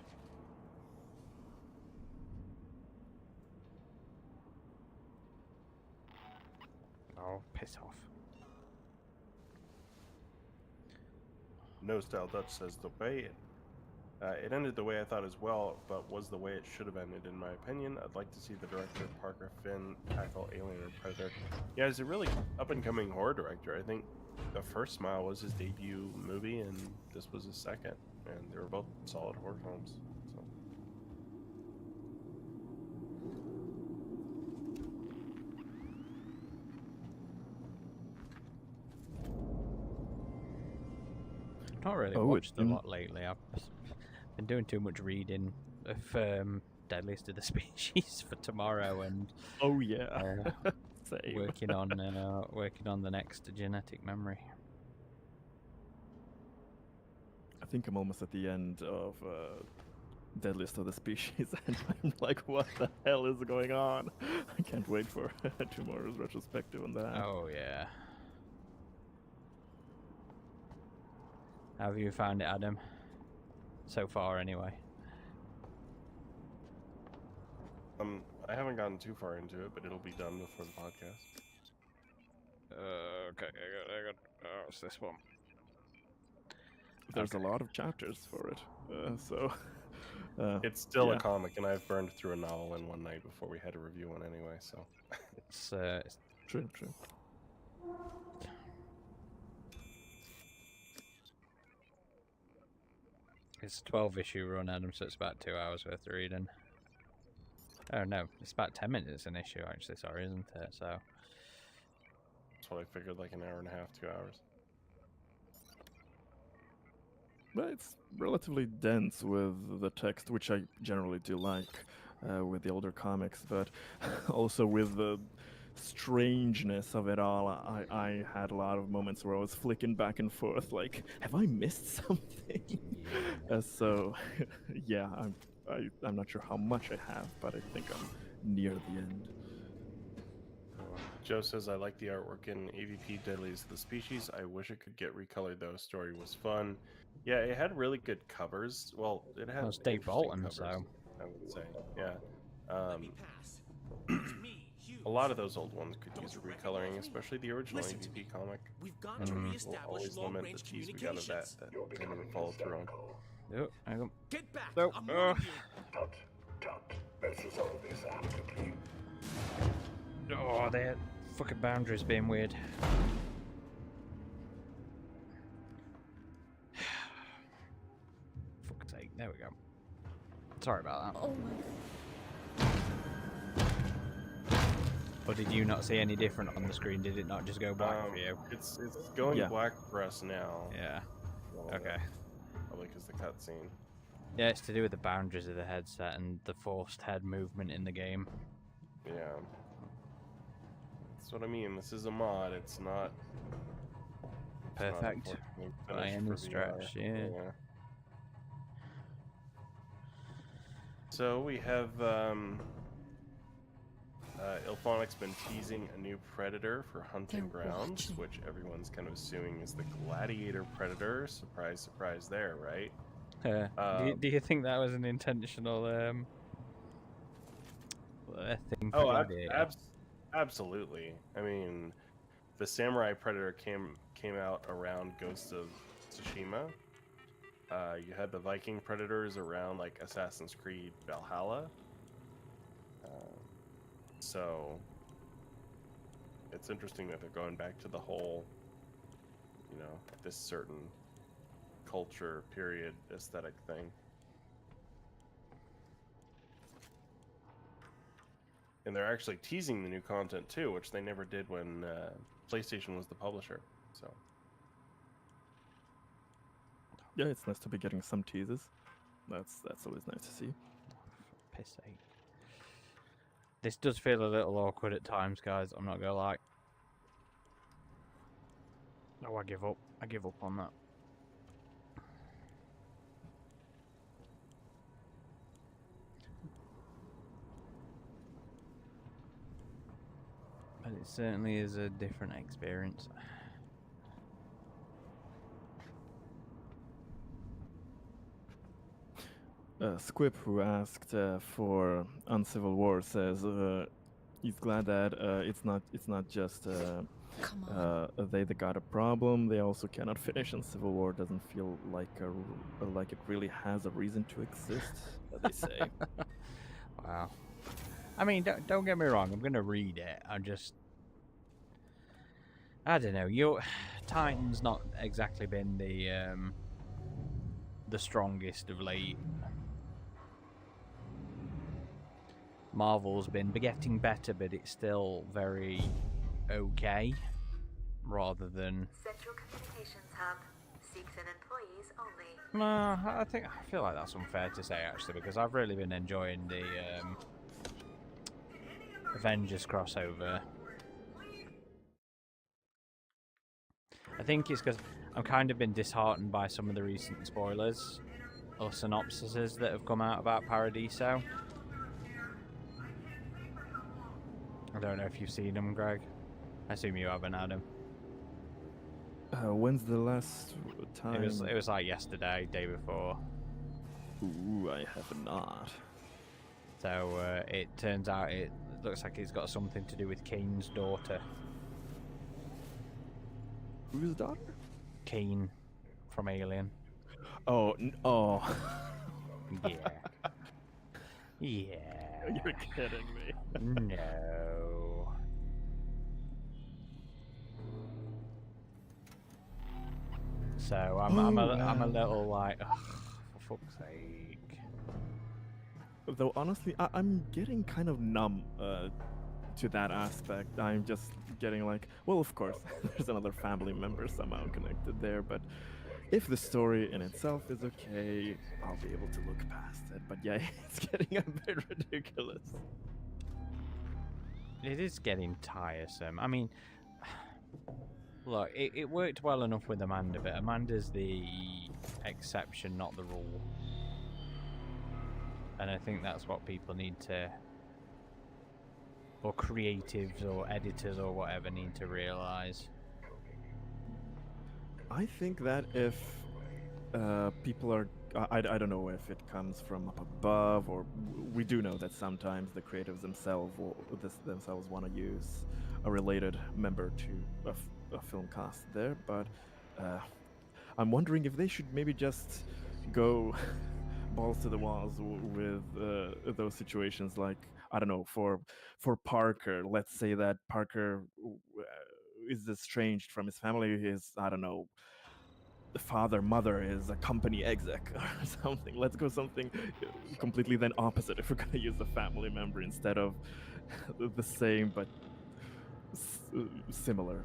Oh, piss off. No Style Dutch says the way it ended the way I thought as well, but was the way it should have ended in my opinion. I'd like to see the director Parker Finn tackle Alien or Predator. Yeah, he's a really up and coming horror director. I think the first Smile was his debut movie, and this was his second, and they were both solid horror films. So. Not really watched a lot lately. I've been doing too much reading of Deadliest of the Species for tomorrow, and working on the next genetic memory. I think I'm almost at the end of Deadliest of the Species, and I'm like, what the hell is going on? I can't wait for tomorrow's retrospective on that. Oh yeah. How have you found it, Adam? So far, anyway. I haven't gotten too far into it, but it'll be done before the podcast. Okay, I got. Oh, it's this one. There's a lot of chapters for it, so. It's still a comic, and I've burned through a novel in one night before we had to review one anyway. So. It's true. It's a 12-issue run, Adam, so it's about 2 hours worth of reading. Oh no, it's about 10 minutes an issue, actually, sorry, isn't it? So. That's what I figured, like an hour and a half, 2 hours. But it's relatively dense with the text, which I generally do like with the older comics, but also with the strangeness of it all, I had a lot of moments where I was flicking back and forth, like, have I missed something? So, yeah, I'm not sure how much I have, but I think I'm near the end. Joe says, I like the artwork in AVP Deadliest of the Species. I wish it could get recolored, though. Story was fun. Yeah, it had really good covers. Well, it had Dave Bolton, covers, so. I would say, yeah. A lot of those old ones could use recoloring, especially the original AVP comic. We've got to reestablish We'll always lament the cheese we got of that they never followed through on. Yep, hang on. Get back! No. I'm warning you. Tut. Let's resolve this amicably. Oh, they're fucking boundaries being weird. Fuck's sake, there we go. Sorry about that. Oh my god. Or did you not see any different on the screen? Did it not just go black for you? It's going black for us now. Yeah. Okay. Probably because the cutscene. Yeah, it's to do with the boundaries of the headset and the forced head movement in the game. Yeah. That's what I mean. This is a mod. It's not perfect by any stretch. Yeah. So we have Ilphonic's been teasing a new predator for Hunting Grounds, which everyone's kind of assuming is the Gladiator Predator. Surprise, surprise there, right? Do you think that was an intentional thing for Gladiator? Absolutely. I mean, the Samurai Predator came out around Ghost of Tsushima. You had the Viking Predators around like Assassin's Creed Valhalla. So it's interesting that they're going back to the whole, you know, this certain culture, period, aesthetic thing. And they're actually teasing the new content too, which they never did when PlayStation was the publisher. So Yeah, it's nice to be getting some teases. That's always nice to see. For piss sake. This does feel a little awkward at times, guys. I'm not gonna lie. Oh, I give up. I give up on that. But it certainly is a different experience. Squip, who asked for Uncivil War, says he's glad that it's not just Come on. they got a problem. They also cannot finish, and Civil War doesn't feel like like it really has a reason to exist. They say. Wow. I mean, don't get me wrong. I'm gonna read it. I don't know. Titan's not exactly been the strongest of late. Marvel's been getting better, but it's still very okay, rather than. Central Communications Hub. Seeks and employees only. No, I feel like that's unfair to say actually, because I've really been enjoying the Avengers crossover. I think it's because I've kind of been disheartened by some of the recent spoilers or synopsises that have come out about Paradiso. I don't know if you've seen them, Greg. I assume you haven't, Adam. When's the last time? It was like yesterday, day before. Ooh, I have not. So it turns out it looks like it's got something to do with Kane's daughter. Whose daughter? Kane from Alien. Oh, oh. Yeah. Yeah. You're kidding me. No. So I'm a little like, ugh, for fuck's sake. Though honestly, I'm getting kind of numb to that aspect. I'm just getting like, well, of course, there's another family member somehow connected there, but if the story in itself is okay, I'll be able to look past it. But yeah, it's getting a bit ridiculous. It is getting tiresome. I mean, look, it worked well enough with Amanda, but Amanda's the exception, not the rule. And I think that's what people need to, or creatives or editors or whatever, need to realise. I think that if people are, I don't know if it comes from up above, or we do know that sometimes the creatives themselves want to use a related member to a film cast there, but I'm wondering if they should maybe just go balls to the walls with those situations. Like, I don't know, for Parker, let's say that Parker is estranged from his family. His, I don't know, the father, mother is a company exec or something. Let's go something completely then opposite if we're gonna use a family member instead of the same but similar.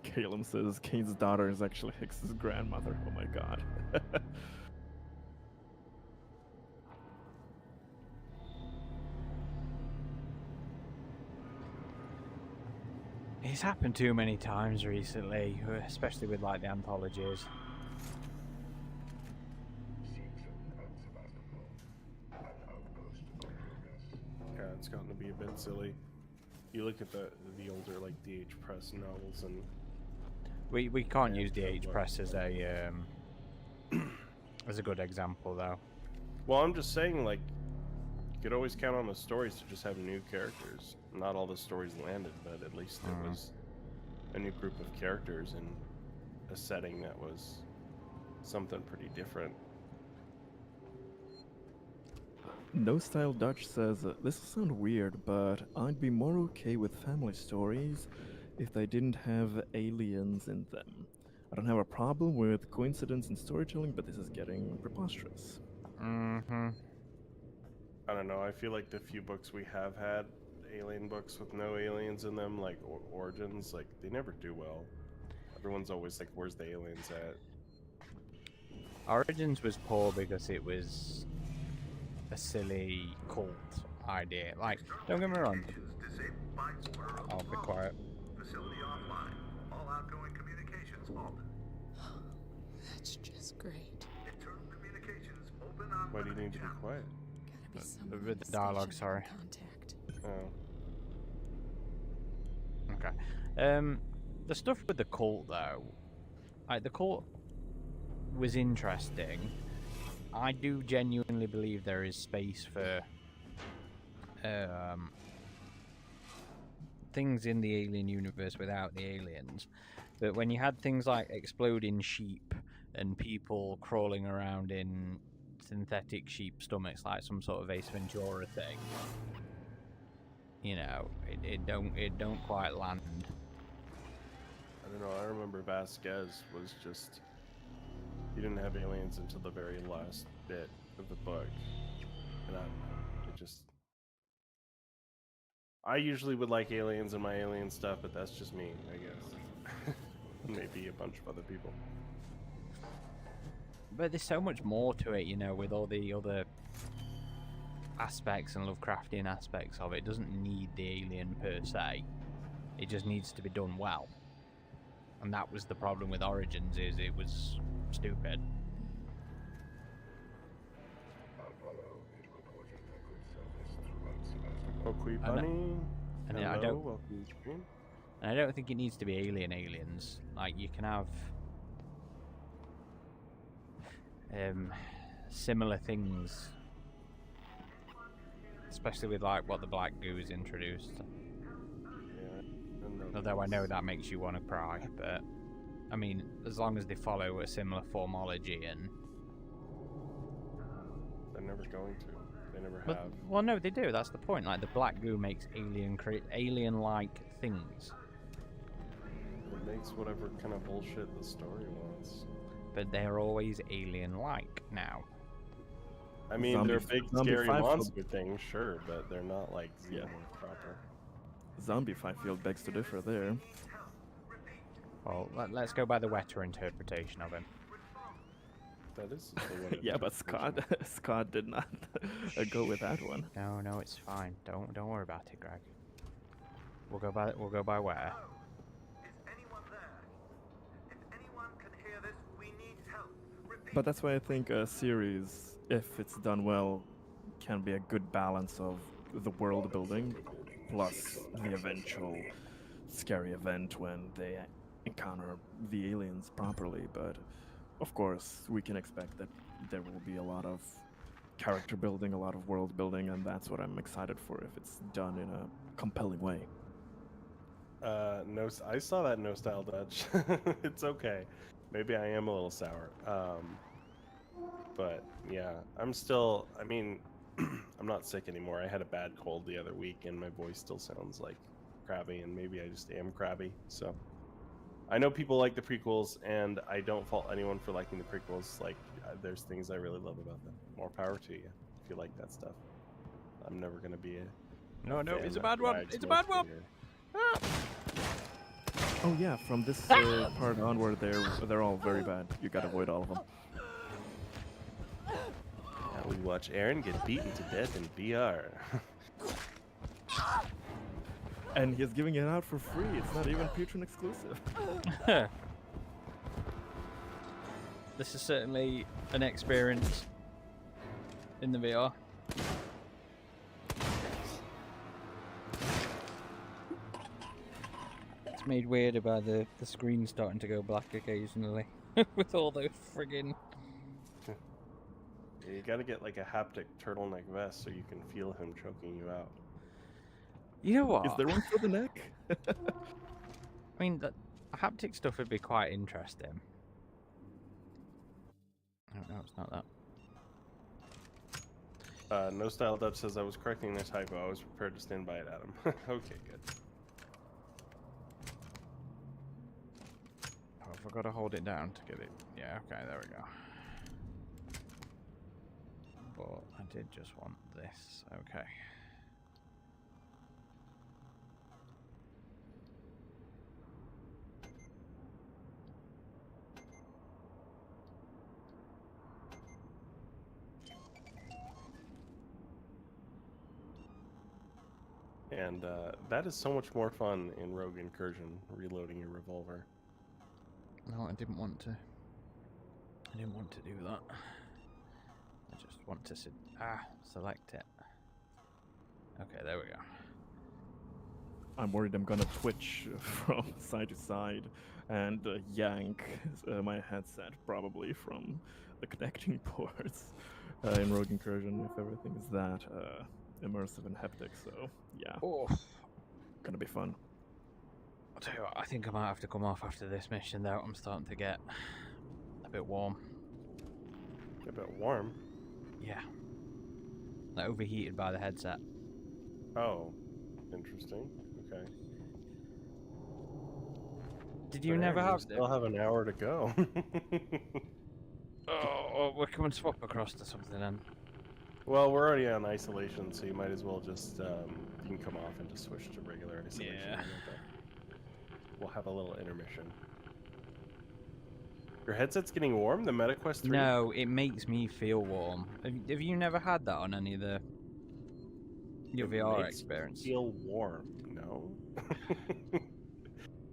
Caleb says Kane's daughter is actually Hicks's grandmother. Oh my god. It's happened too many times recently, especially with like the anthologies. Yeah, it's gotten to be a bit silly. You look at the older like DH Press novels, and we can't use DH Press as a as a good example though. Well, I'm just saying, like, you could always count on the stories to just have new characters. Not all the stories landed, but at least it was a new group of characters in a setting that was something pretty different. No Style Dutch says, this will sound weird, but I'd be more okay with family stories if they didn't have aliens in them. I don't have a problem with coincidence in storytelling, but this is getting preposterous. Mm-hmm. I don't know. I feel like the few books we have had, alien books with no aliens in them, like Origins, like they never do well. Everyone's always like, "Where's the aliens at?" Origins was poor because it was a silly cult idea. Like, don't get me wrong. I'll be quiet. Facility offline. All outgoing communications halted. That's just great. Internal communications open on Why do you need to be quiet? Gotta be someone With on the dialogue, station I sorry. can contact. Oh. Okay. The stuff with the cult though, like the cult was interesting. I do genuinely believe there is space for things in the alien universe without the aliens. But when you had things like exploding sheep and people crawling around in synthetic sheep stomachs like some sort of Ace Ventura thing, you know, it don't quite land. I don't know. I remember Vasquez was just he didn't have aliens until the very last bit of the book, and I usually would like aliens in my alien stuff, but that's just me, I guess. Maybe a bunch of other people. But there's so much more to it, you know, with all the other aspects and Lovecraftian aspects of it. It doesn't need the alien per se. It just needs to be done well. And that was the problem with Origins, is it was stupid. Oakley Bunny. And hello, I don't, welcome to the stream. and I don't think it needs to be aliens. Like, you can have similar things, especially with like what the Black Goo is introduced. Yeah, Although I know that makes you want to cry, but I mean, as long as they follow a similar formology and they're never going to. They never But, have. well, no, they do. That's the point. Like, the Black Goo makes alien-like things, It makes whatever kind of bullshit the story wants. but they're always alien-like now. I mean, Zombie- they're big, Zombie scary Five monster things, sure, but they're not like xenomorph proper. Zombie Fifield begs to differ there. Well, let's go by the wetter interpretation of him. That is the one. Yeah, but Scott did not go with that one. No, it's fine. Don't worry about it, Greg. We'll go by where. Is anyone there? If anyone can hear this, we need help. Repeat. But that's why I think a series, if it's done well, can be a good balance of the world building plus the eventual scary event when they encounter the aliens properly. But of course, we can expect that there will be a lot of character building, a lot of world building, and that's what I'm excited for if it's done in a compelling way. No, I saw that No Style Dutch. It's okay. Maybe I am a little sour. But yeah, I'm still. I mean, I'm not sick anymore. I had a bad cold the other week, and my voice still sounds like crabby, and maybe I just am crabby. So I know people like the prequels, and I don't fault anyone for liking the prequels. Like, there's things I really love about them. More power to you if you like that stuff. I'm never gonna be a No, fan it's a that bad one. rides It's a bad one. Multiplayer. Oh yeah, from this part onward, they're all very bad. You gotta avoid all of them. Now we watch Aaron get beaten to death in VR. And he's giving it out for free. It's not even patron exclusive. This is certainly an experience in the VR. It's made weirder by the screen starting to go black occasionally with all those friggin'. You gotta get like a haptic turtleneck vest so you can feel him choking you out. You know what? Is there one for the neck? I mean, the haptic stuff would be quite interesting. Oh, no, it's not that. No Style Dutch says I was correcting the typo. I was prepared to stand by it, Adam. Okay, good. Oh, have I got to hold it down to get it? Yeah, okay, there we go. But I did just want this. Okay. And that is so much more fun in Rogue Incursion, reloading your revolver. No, I didn't want to. I didn't want to do that. I just want to select it. Okay, there we go. I'm worried I'm gonna twitch from side to side and yank my headset probably from the connecting ports in Rogue Incursion if everything is that immersive and haptic. So yeah, gonna be fun. I'll tell you what, I think I might have to come off after this mission though. I'm starting to get a bit warm. A bit warm? Yeah. Like overheated by the headset. Oh, interesting. Okay. Did you never have Still have an hour to go. Oh, we're coming swap across to something then. Well, we're already on isolation, so you might as well just you can come off and just switch to regular isolation. Yeah. We'll have a little intermission. Your headset's getting warm? The MetaQuest 3? No, it makes me feel warm. Have you never had that on any of your VR experience? Feel warm? No.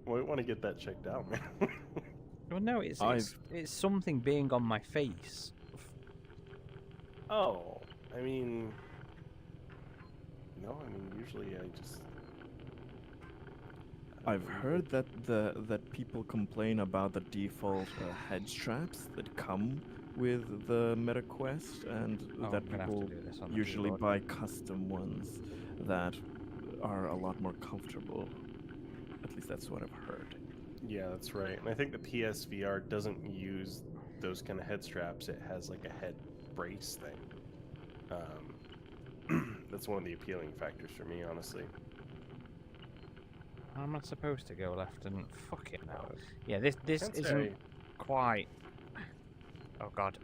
We want to get that checked out, man. Well, no, it's something being on my face. Oh, I mean, no, I mean usually I just. I've heard that that people complain about the default head straps that come with the MetaQuest, and that people usually buy custom ones that are a lot more comfortable. At least that's what I've heard. Yeah, that's right. And I think the PSVR doesn't use those kind of head straps. It has like a head brace thing. That's one of the appealing factors for me, honestly. I'm not supposed to go left and fuck it now. Yeah, this isn't quite. Oh god.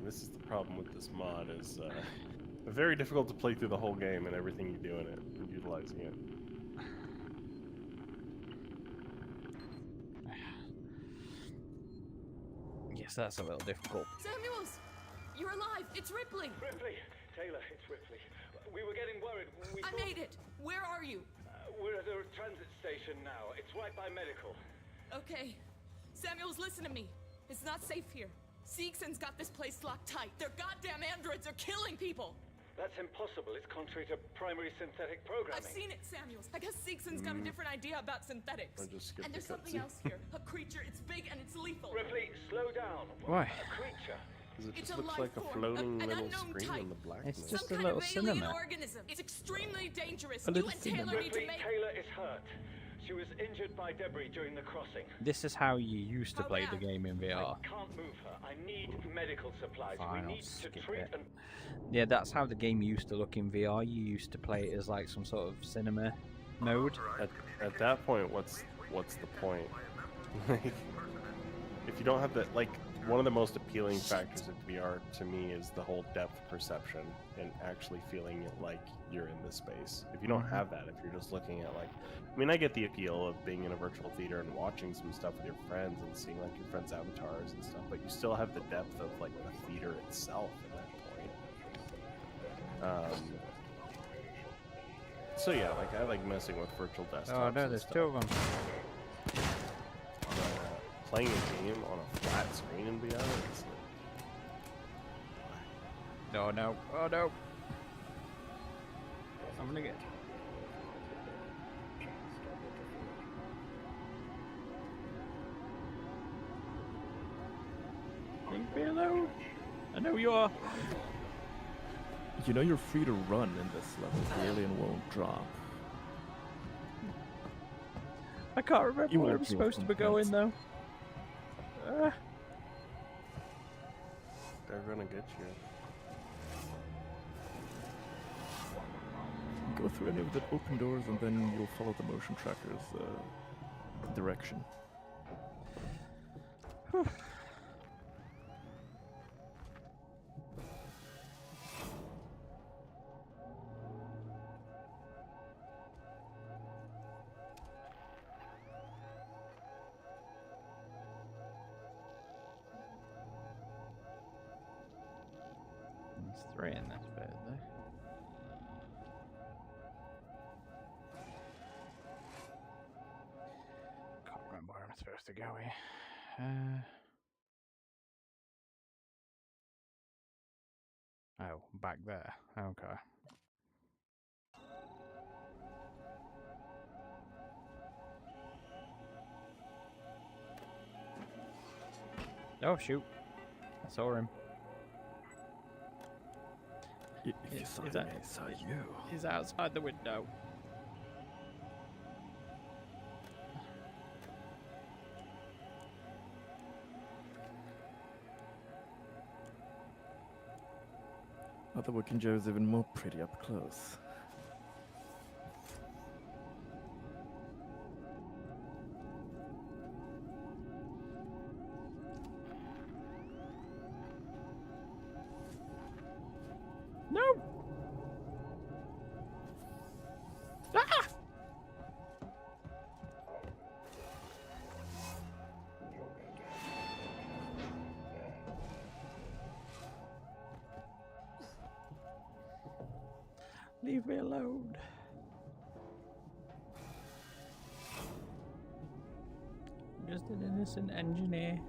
This is the problem with this mod is very difficult to play through the whole game and everything you do in it, and utilizing it. Yes, that's a little difficult. Samuels! You're alive! It's Ripley! Ripley! Taylor, it's Ripley. We were getting worried. I made it! Where are you? We're at a transit station now. It's right by medical. Okay. Samuels, listen to me. It's not safe here. Seegson's got this place locked tight. Their goddamn androids are killing people! That's impossible. It's contrary to primary synthetic programming. I've seen it, Samuels. I guess Seegson's got a different idea about synthetics. And there's something else here. A creature. It's big and it's lethal. Ripley, slow down. Why? A creature. Because it just looks like a floating little screen on the blackness. It's just Some a kind little of alien cinema. organism. It's extremely dangerous. A You little and Taylor cinema. need to Ripley, make... Taylor is hurt. She was injured by debris during the crossing. This is how you used to Oh, play yeah. the game in VR. I can't move her. I need medical supplies. Fine, we I'll need to skip treat it. and... Yeah, that's how the game used to look in VR. You used to play it as like some sort of cinema mode. At that point, what's the point? Like, if you don't have that, like, one of the most appealing factors of VR to me is the whole depth perception and actually feeling it like you're in the space. If you don't have that, if you're just looking at like, I mean, I get the appeal of being in a virtual theater and watching some stuff with your friends and seeing like your friends' avatars and stuff, but you still have the depth of like the theater itself at that point. So yeah, like I like messing with virtual desktops. Oh no, and there's stuff. two of them. Playing a game on a flat screen in VR, it's like, Oh no, oh no. I'm gonna get... Leave me alone. I know you are. You know you're free to run in this level. The alien won't drop. I can't remember You where won't I'm feel supposed to be going though. They're gonna get you. Go through any of the open doors and then you'll follow the motion tracker's direction. There's 3 in this bit, is there? Can't remember where I'm supposed to go here. Oh, back there. Okay. Oh shoot! I saw him. If you saw him, he saw you. He's outside the window. Other working Joe's even more pretty up close. No! Ah! Leave me alone. I'm just an innocent engineer.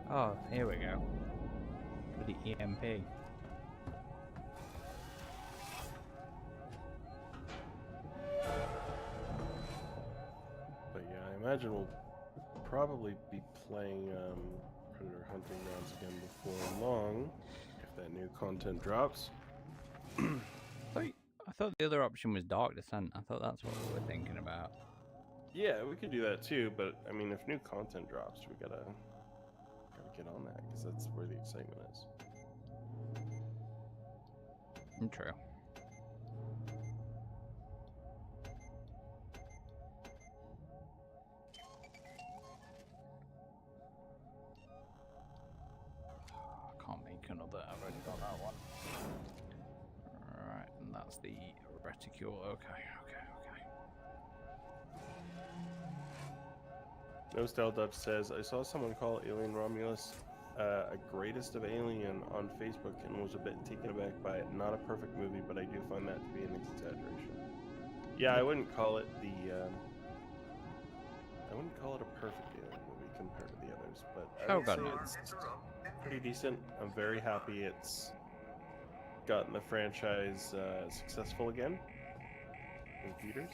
Oh, here we go. For the EMP. But yeah, I imagine we'll probably be playing Predator Hunting Grounds again before long, if that new content drops. I thought the other option was Dark Descent. I thought that's what we were thinking about. Yeah, we could do that too, but I mean, if new content drops, we gotta get on that, because that's where the excitement is. True. I can't make another. I've already got that one. Alright, and that's the reticule. Okay. No Style Dub says, I saw someone call Alien Romulus a greatest of Alien on Facebook and was a bit taken aback by it. Not a perfect movie, but I do find that to be an exaggeration. Yeah, I wouldn't call it a perfect Alien movie compared to the others, but I would say it's pretty decent. I'm very happy it's gotten the franchise successful again in theaters.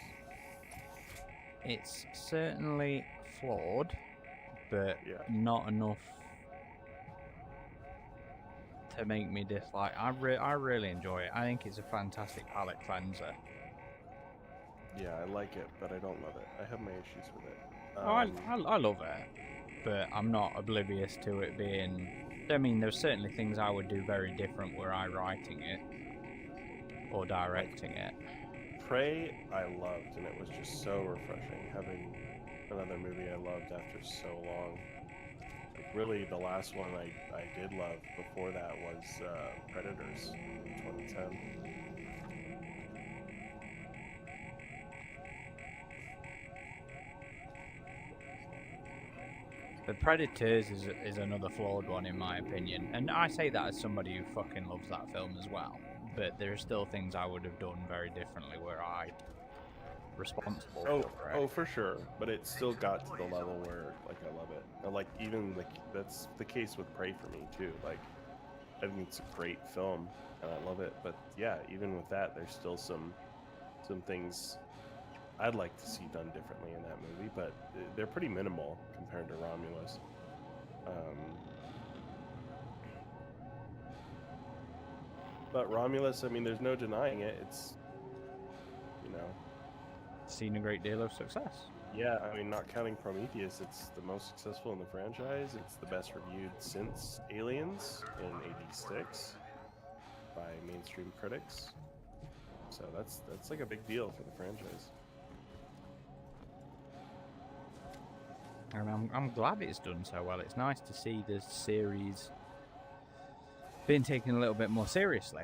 It's certainly flawed, but not enough to make me dislike. I really enjoy it. I think it's a fantastic palate cleanser. Yeah, I like it, but I don't love it. I have my issues with it. I love it, but I'm not oblivious to it being... I mean, there's certainly things I would do very different were I writing it or directing it. Prey I loved, and it was just so refreshing having another movie I loved after so long. Like, really, the last one I did love before that was Predators in 2010. The Predators is another flawed one in my opinion, and I say that as somebody who fucking loves that film as well. But there are still things I would have done very differently where I responsible for it. Oh, for sure. But it still got to the level where, like, I love it. And, like, even, like, that's the case with Prey for me, too. Like, I think it's a great film, and I love it. But, yeah, even with that, there's still some things I'd like to see done differently in that movie, but they're pretty minimal compared to Romulus. But Romulus, I mean, there's no denying it. It's, you know, Seen a great deal of success. yeah, I mean, not counting Prometheus, it's the most successful in the franchise. It's the best reviewed since Aliens in '86 by mainstream critics. So that's like a big deal for the franchise. And I'm glad it's done so well. It's nice to see this series being taken a little bit more seriously.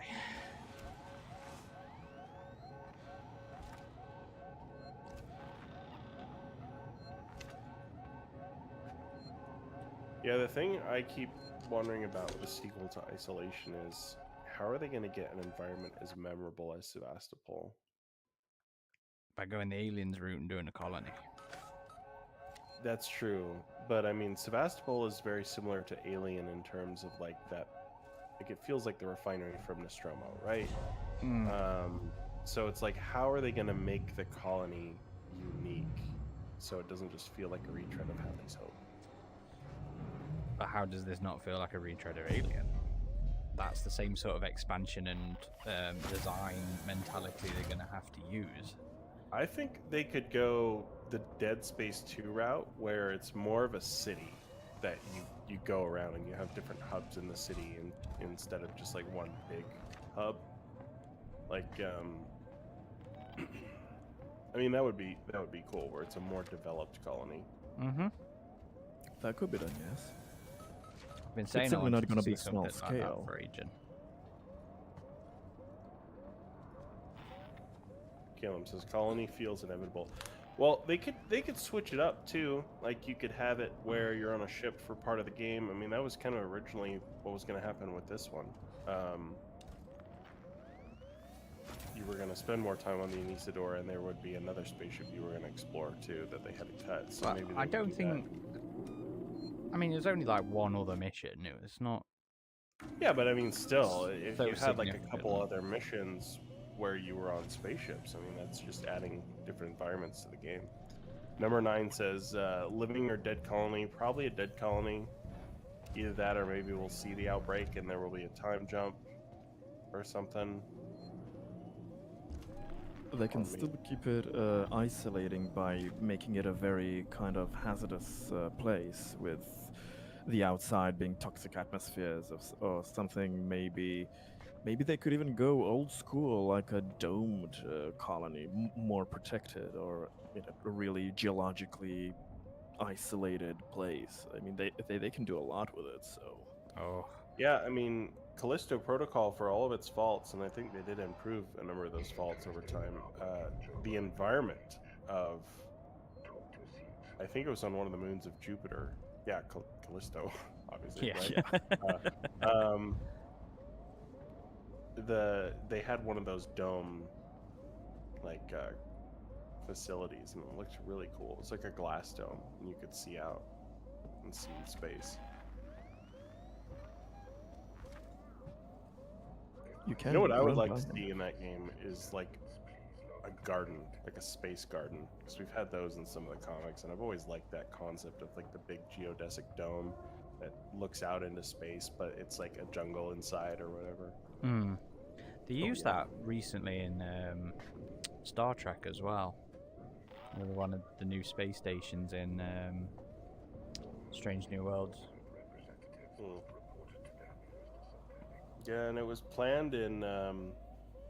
Yeah, the thing I keep wondering about with the sequel to Isolation is how are they going to get an environment as memorable as Sevastopol? By going the aliens route and doing a colony. That's true, but I mean, Sevastopol is very similar to Alien in terms of like that. Like it feels like the refinery from Nostromo, right? So it's like, how are they going to make the colony unique so it doesn't just feel like a retread of Halley's Hope? But how does this not feel like a retread of Alien? That's the same sort of expansion and design mentality they're going to have to use. I think they could go the Dead Space 2 route, where it's more of a city that you go around and you have different hubs in the city, and instead of just like one big hub. Like, I mean, that would be cool, where it's a more developed colony. Mm-hmm. That could be done, yes. I've been saying It's certainly not going to be small scale. for Agent. Calum says colony feels inevitable. Well, they could switch it up too. Like you could have it where you're on a ship for part of the game. I mean, that was kind of originally what was going to happen with this one. You were going to spend more time on the Anisador, and there would be another spaceship you were going to explore too that they had to cut. So Well, maybe I don't think. I mean, there's only like one other mission. It's not. Yeah, but I mean, still, if So you had like a significant. couple other missions where you were on spaceships, I mean, that's just adding different environments to the game. Number 9 says, living or dead colony, probably a dead colony. Either that or maybe we'll see the outbreak and there will be a time jump or something. They can still keep it isolating by making it a very kind of hazardous place, with the outside being toxic atmospheres or something. Maybe they could even go old school, like a domed colony, more protected, or a really geologically isolated place. I mean, they can do a lot with it. So. Oh. Yeah, I mean, Callisto Protocol, for all of its faults, and I think they did improve a number of those faults over time, the environment of, I think it was on one of the moons of Jupiter. Yeah, Callisto, obviously. Yeah. Right? They had one of those dome, like, facilities, and it looked really cool. It was like a glass dome, and you could see out and see space. You know what I would like to see in that game is like a garden, like a space garden, because we've had those in some of the comics, and I've always liked that concept of like the big geodesic dome that looks out into space, but it's like a jungle inside or whatever. They used that recently in Star Trek as well. With one of the new space stations in Strange New Worlds. Yeah, and it was planned in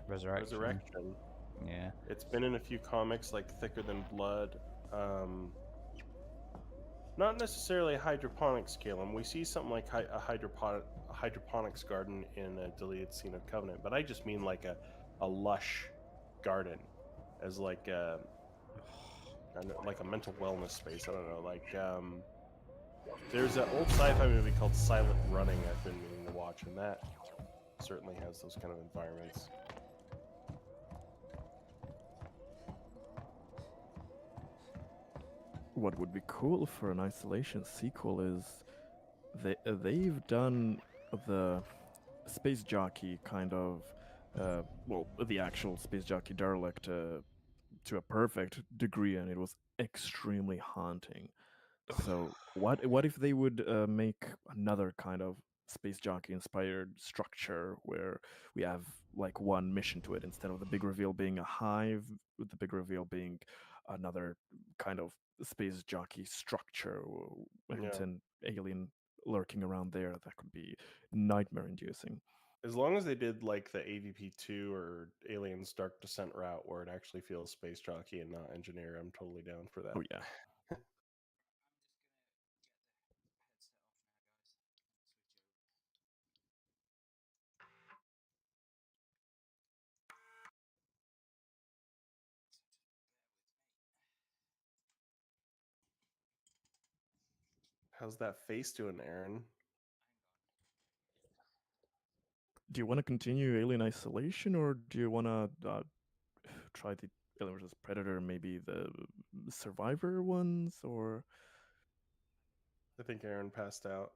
Resurrection. Yeah. It's been in a few comics, like Thicker Than Blood. Not necessarily a hydroponics scale, and we see something like a hydroponics garden in a deleted scene of Covenant, but I just mean like a lush garden as like a mental wellness space. I don't know, like there's an old sci-fi movie called Silent Running I've been meaning to watch, and that certainly has those kind of environments. What would be cool for an Isolation sequel is they've done the space jockey kind of, the actual space jockey derelict to a perfect degree, and it was extremely haunting. So what if they would make another kind of space jockey inspired structure where we have like one mission to it instead of the big reveal being a hive, with the big reveal being another kind of space jockey structure and an alien lurking around there that could be nightmare inducing. As long as they did like the AVP2 or Aliens Dark Descent route where it actually feels space jockey and not engineer, I'm totally down for that. Oh yeah. How's that face doing, Aaron? Do you want to continue Alien Isolation, or do you want to try the Alien vs Predator, maybe the Survivor ones, or? I think Aaron passed out.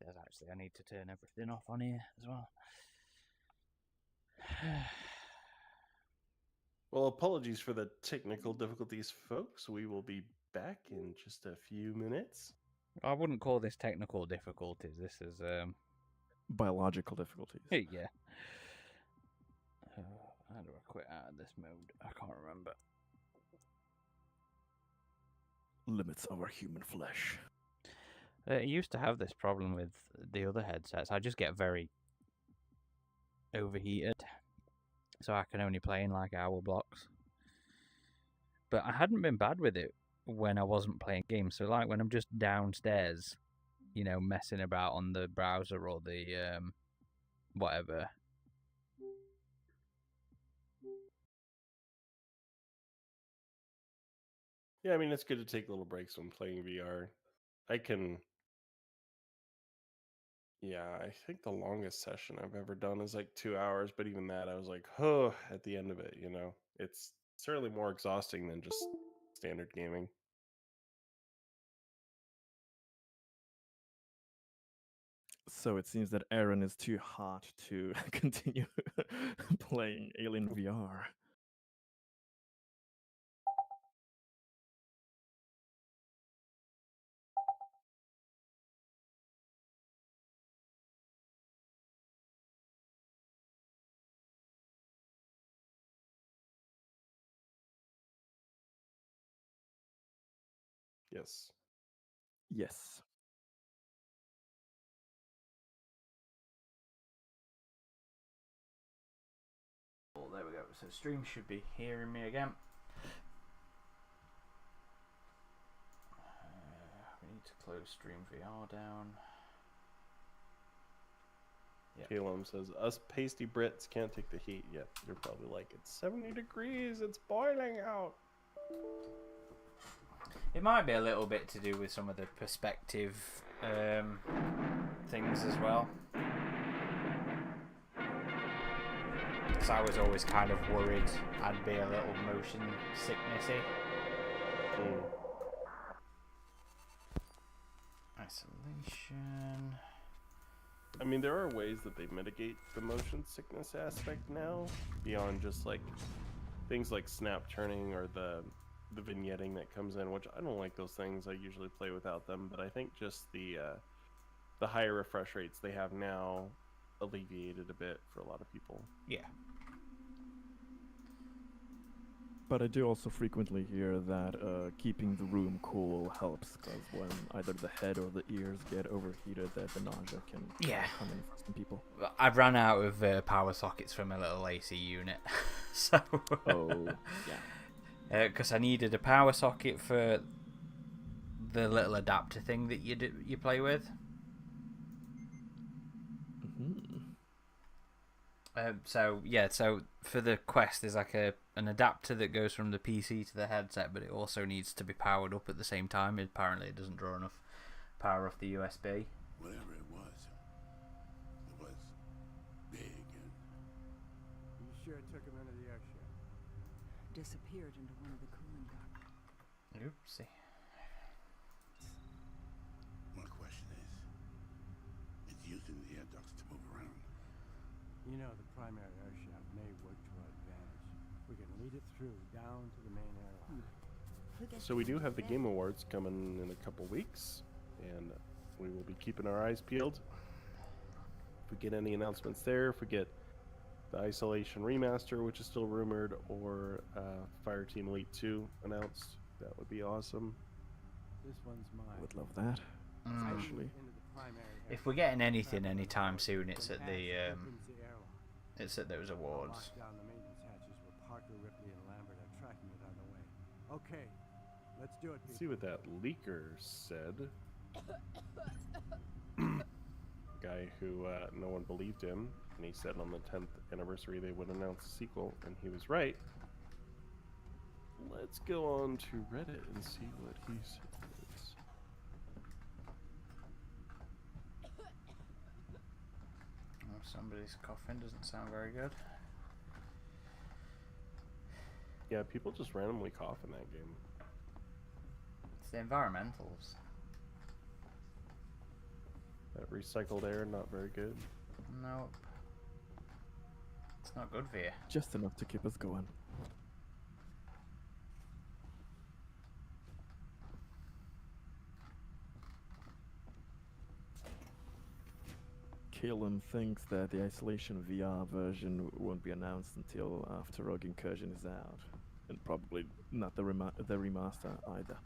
There's actually, I need to turn everything off on here as well. Well, apologies for the technical difficulties, folks. We will be back in just a few minutes. I wouldn't call this technical difficulties. This is biological difficulties. Yeah. How do I quit out of this mode? I can't remember. Limits of our human flesh. I used to have this problem with the other headsets. I just get very overheated, so I can only play in like hour blocks. But I hadn't been bad with it when I wasn't playing games. So like when I'm just downstairs, you know, messing about on the browser or the whatever. Yeah, I mean, it's good to take little breaks when playing VR. Yeah, I think the longest session I've ever done is like 2 hours, but even that, I was like, oh, at the end of it, you know? It's certainly more exhausting than just standard gaming. So it seems that Aaron is too hot to continue playing Alien VR. Yes. Yes. Well, there we go. So stream should be hearing me again. We need to close stream VR down. Yeah. Calum says, us pasty Brits can't take the heat yet. You're probably like, it's 70 degrees, it's boiling out. It might be a little bit to do with some of the perspective things as well. Because I was always kind of worried I'd be a little motion sicknessy. Isolation. I mean, there are ways that they mitigate the motion sickness aspect now, beyond just like things like snap turning or the vignetting that comes in, which I don't like those things. I usually play without them, but I think just the higher refresh rates they have now alleviated a bit for a lot of people. Yeah. But I do also frequently hear that keeping the room cool helps, because when either the head or the ears get overheated, that the nausea can come in for some people. I've run out of power sockets from a little AC unit, so. Oh, yeah. Because I needed a power socket for the little adapter thing that you play with. So for the Quest, there's like an adapter that goes from the PC to the headset, but it also needs to be powered up at the same time. Apparently, it doesn't draw enough power off the USB. Whatever it was big. And... You sure it took him into the ocean? Disappeared into one of the cooling ducts. Oopsie. using the air ducts to move around. You know, the primary air shaft may work to our advantage. We can lead it through down to the main airlock. So we do have the Game Awards coming in a couple weeks, and we will be keeping our eyes peeled. If we get any announcements there, if we get the Isolation Remaster, which is still rumored, or Fireteam Elite 2 announced, that would be awesome. This one's mine. Would love that. Actually, If we're getting anything anytime soon, it's at those awards. Lock down the maintenance hatches where Parker, Ripley, and Lambert are tracking it on the way. Okay, let's do it, Let's people. see what that leaker said. Guy who no one believed him, and he said on the 10th anniversary they would announce a sequel, and he was right. Let's go on to Reddit and see what he says. Oh, somebody's coughing doesn't sound very good. Yeah, people just randomly cough in that game. It's the environmentals. That recycled air, not very good. Nope. It's not good for you. just enough to keep us going. Calum thinks that the Isolation VR version won't be announced until after Rogue Incursion is out, and probably not the remaster either.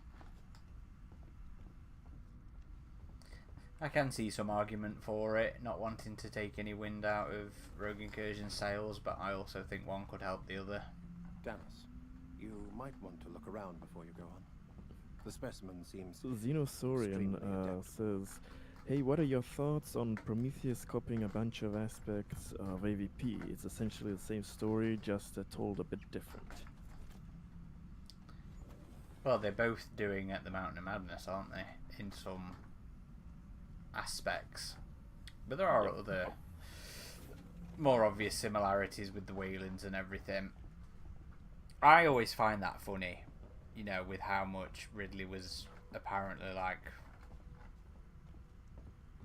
I can see some argument for it, not wanting to take any wind out of Rogue Incursion sales, but I also think one could help the other. Danis, you might want to look around before you go on. The specimen seems Xenosaurian says, hey, what are your thoughts on Prometheus copying a bunch of aspects of AVP? It's essentially the same story, just told a bit different. Well, they're both doing At the Mountain of Madness, aren't they? In some aspects. But there are other more obvious similarities with the Waylands and everything. I always find that funny, you know, with how much Ridley was apparently like,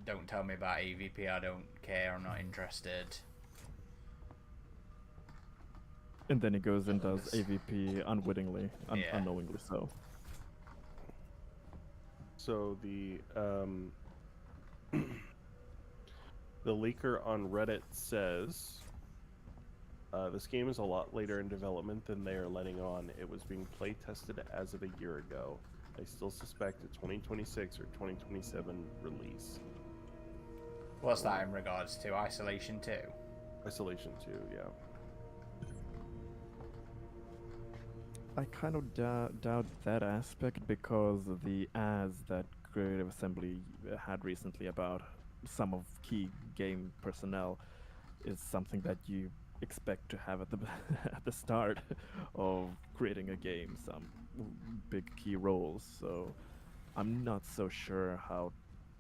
don't tell me about AVP, I don't care, I'm not interested. And then he goes and does AVP unwittingly, unknowingly so. So the the leaker on Reddit says this game is a lot later in development than they are letting on. It was being play tested as of a year ago. I still suspect a 2026 or 2027 release. What's that in regards to Isolation 2? Isolation 2, yeah. I kind of doubt that aspect because the ads that Creative Assembly had recently about some of key game personnel is something that you expect to have at the at the start of creating a game, some big key roles. So I'm not so sure how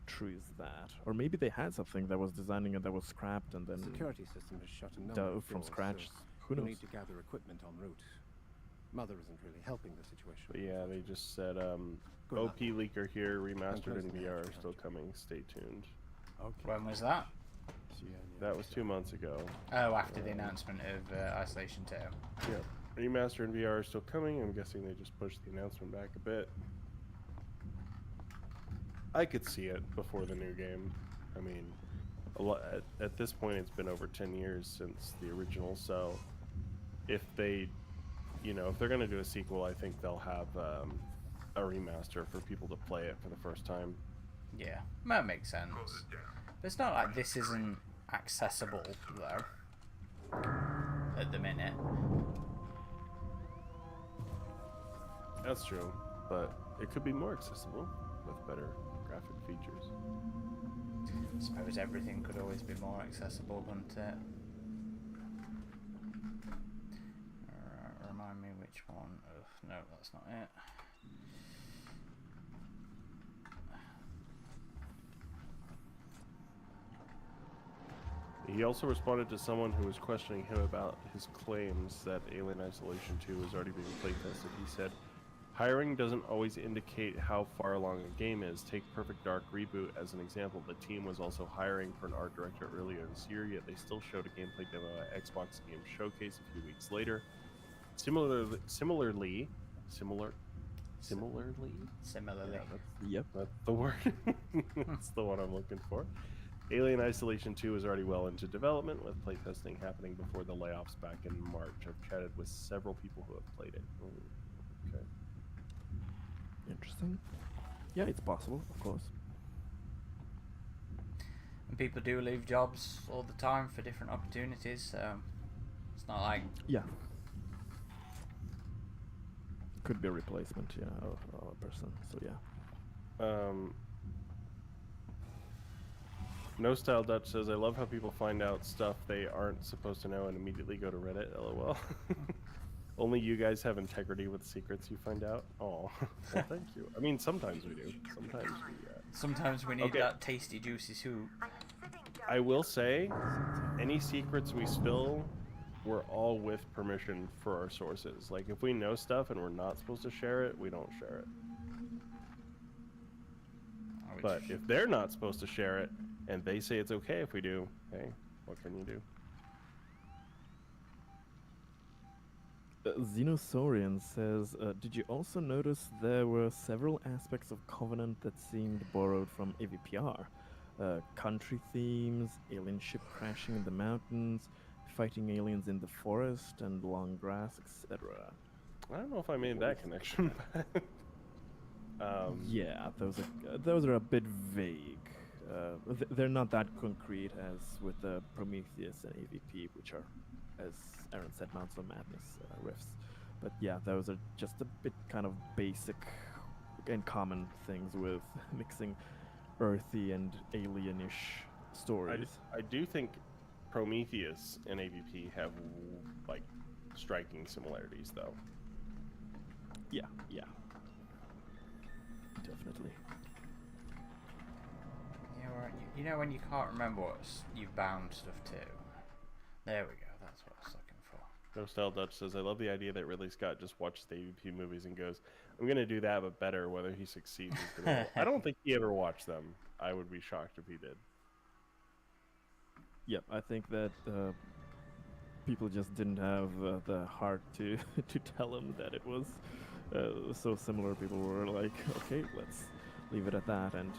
true is that, or maybe they had something that was designing and that was scrapped and then security system has shut a number done of from doors, scratch. so Who we'll knows? need to gather equipment en route. Mother isn't really helping the situation. But yeah, they just said Good OP luck. leaker here, remastered in closing VR, that still coming. Stay tuned. Okay. When was that? That was 2 months ago. Oh, after the announcement of Isolation 2. Yeah, remaster in VR is still coming. I'm guessing they just pushed the announcement back a bit. I could see it before the new game. I mean, at this point, it's been over 10 years since the original. So, if they, you know, if they're gonna do a sequel, I think they'll have a remaster for people to play it for the first time. Yeah, that makes sense. But it's not like this isn't accessible, though, at the minute. That's true, but it could be more accessible with better graphic features. I suppose everything could always be more accessible, couldn't it? Remind me which one. Ugh, no, that's not it. He also responded to someone who was questioning him about his claims that Alien Isolation 2 was already being playtested. He said, Hiring doesn't always indicate how far along a game is. Take Perfect Dark Reboot as an example. The team was also hiring for an art director earlier this year, yet they still showed a gameplay demo at Xbox Game Showcase a few weeks later. Similarly, Yep. That's the word. That's the one I'm looking for. Alien Isolation 2 is already well into development, with playtesting happening before the layoffs back in March. I've chatted with several people who have played it. Okay. Interesting. Yeah, it's possible, of course. And people do leave jobs all the time for different opportunities, so it's not like... Yeah. Could be a replacement, yeah, of a person, so yeah. No Style Dutch says, I love how people find out stuff they aren't supposed to know and immediately go to Reddit, lol. Only you guys have integrity with secrets you find out. Oh, well, thank you. I mean, sometimes we do. Sometimes we need that tasty, juicy soup. I will say, any secrets we spill, we're all with permission for our sources. Like, if we know stuff and we're not supposed to share it, we don't share it. But if they're not supposed to share it, and they say it's okay if we do, hey, what can you do? Xenosaurian says, did you also notice there were several aspects of Covenant that seemed borrowed from AVPR? Country themes, alien ship crashing in the mountains, fighting aliens in the forest and long grass, etc. I don't know if I made that connection. Yeah, those are a bit vague. They're not that concrete as with the Prometheus and AVP, which are, as Aaron said, Mounts of Madness riffs. But yeah, those are just a bit kind of basic and common things with mixing earthy and alienish stories. I do think Prometheus and AVP have like striking similarities, though. Yeah, definitely. You know when you can't remember what you've bound stuff to? There we go, that's what I was looking for. No Style Dutch says, I love the idea that Ridley Scott just watches the AVP movies and goes, I'm going to do that, but better. Whether he succeeds is going to... I don't think he ever watched them. I would be shocked if he did. Yep, I think that people just didn't have the heart to tell him that it was so similar. People were like, okay, let's leave it at that. And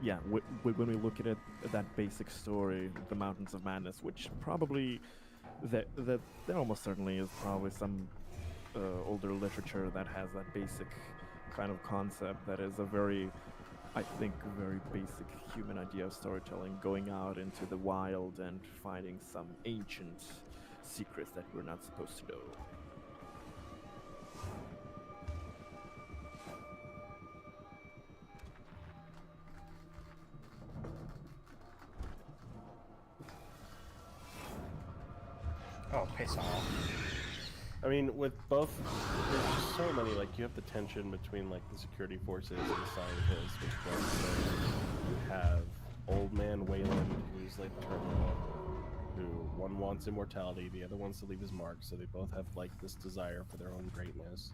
yeah, when we look at it, that basic story, the Mountains of Madness, which probably that there almost certainly is probably some older literature that has that basic kind of concept that is a very, I think, very basic human idea of storytelling, going out into the wild and finding some ancient secrets that we're not supposed to know. Oh, piss off. I mean, with both, there's just so many, like, you have the tension between, like, the security forces and the scientists, which you have old man Wayland, who's, like, the terminal, who one wants immortality, the other wants to leave his mark, so they both have, like, this desire for their own greatness.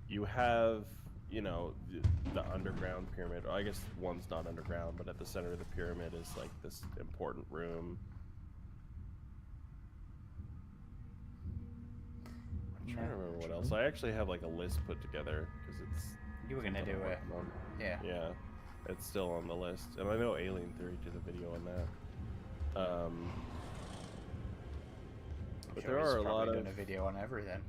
You have, you know, the underground pyramid. I guess one's not underground, but at the center of the pyramid is, like, this important room. I'm trying to remember what else. I actually have like a list put together because it's. You were gonna do it. Yeah. Yeah, it's still on the list, and I know Alien Theory did a video on that. But there are a lot of a video on everything.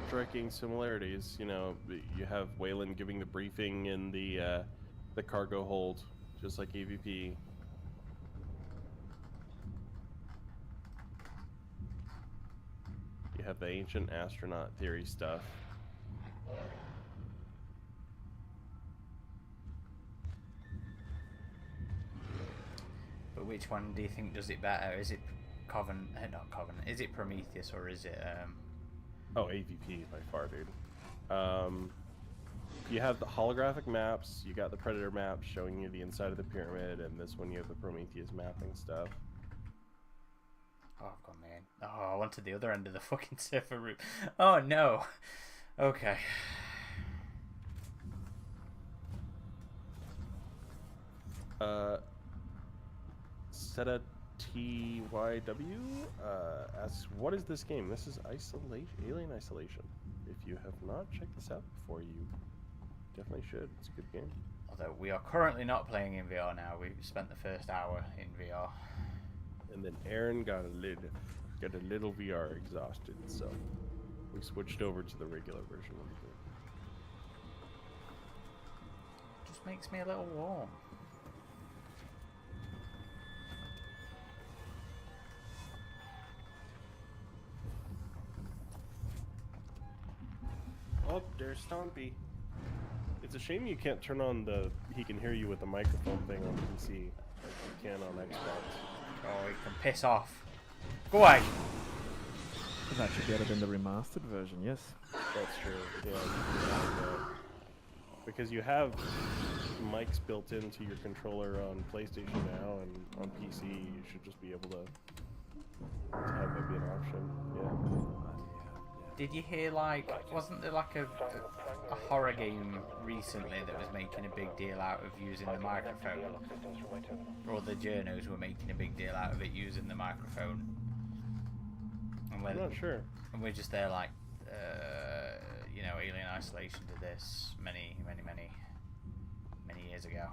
striking similarities. You know, you have Wayland giving the briefing in the cargo hold, just like AVP. You have the ancient astronaut theory stuff. But which one do you think does it better? Is it Covenant? Not Covenant. Is it Prometheus or is it? Oh, AVP by far, dude. You have the holographic maps. You got the Predator map showing you the inside of the pyramid, and this one you have the Prometheus mapping stuff. Oh, I've gone in. Oh, I went to the other end of the fucking server room. Oh no. Okay. Seta TYW asks, what is this game? This is Alien Isolation. If you have not checked this out before, you definitely should. It's a good game. Although we are currently not playing in VR now. We spent the first hour in VR. And then Aaron got a little VR exhausted, so we switched over to the regular version of the game. Just makes me a little warm. Oh, there's Stompy. It's a shame you can't turn on he can hear you with the microphone thing on PC like you can on Xbox. Oh, he can piss off. Go away! That should get it in the remastered version, yes. That's true, yeah. Because you have mics built into your controller on PlayStation now, and on PC you should just be able to have that be an option, yeah. Did you hear, like, wasn't there like a horror game recently that was making a big deal out of using the microphone? Or the journos were making a big deal out of it using the microphone? And I'm not sure. And we're just there like, you know, Alien Isolation did this many years ago.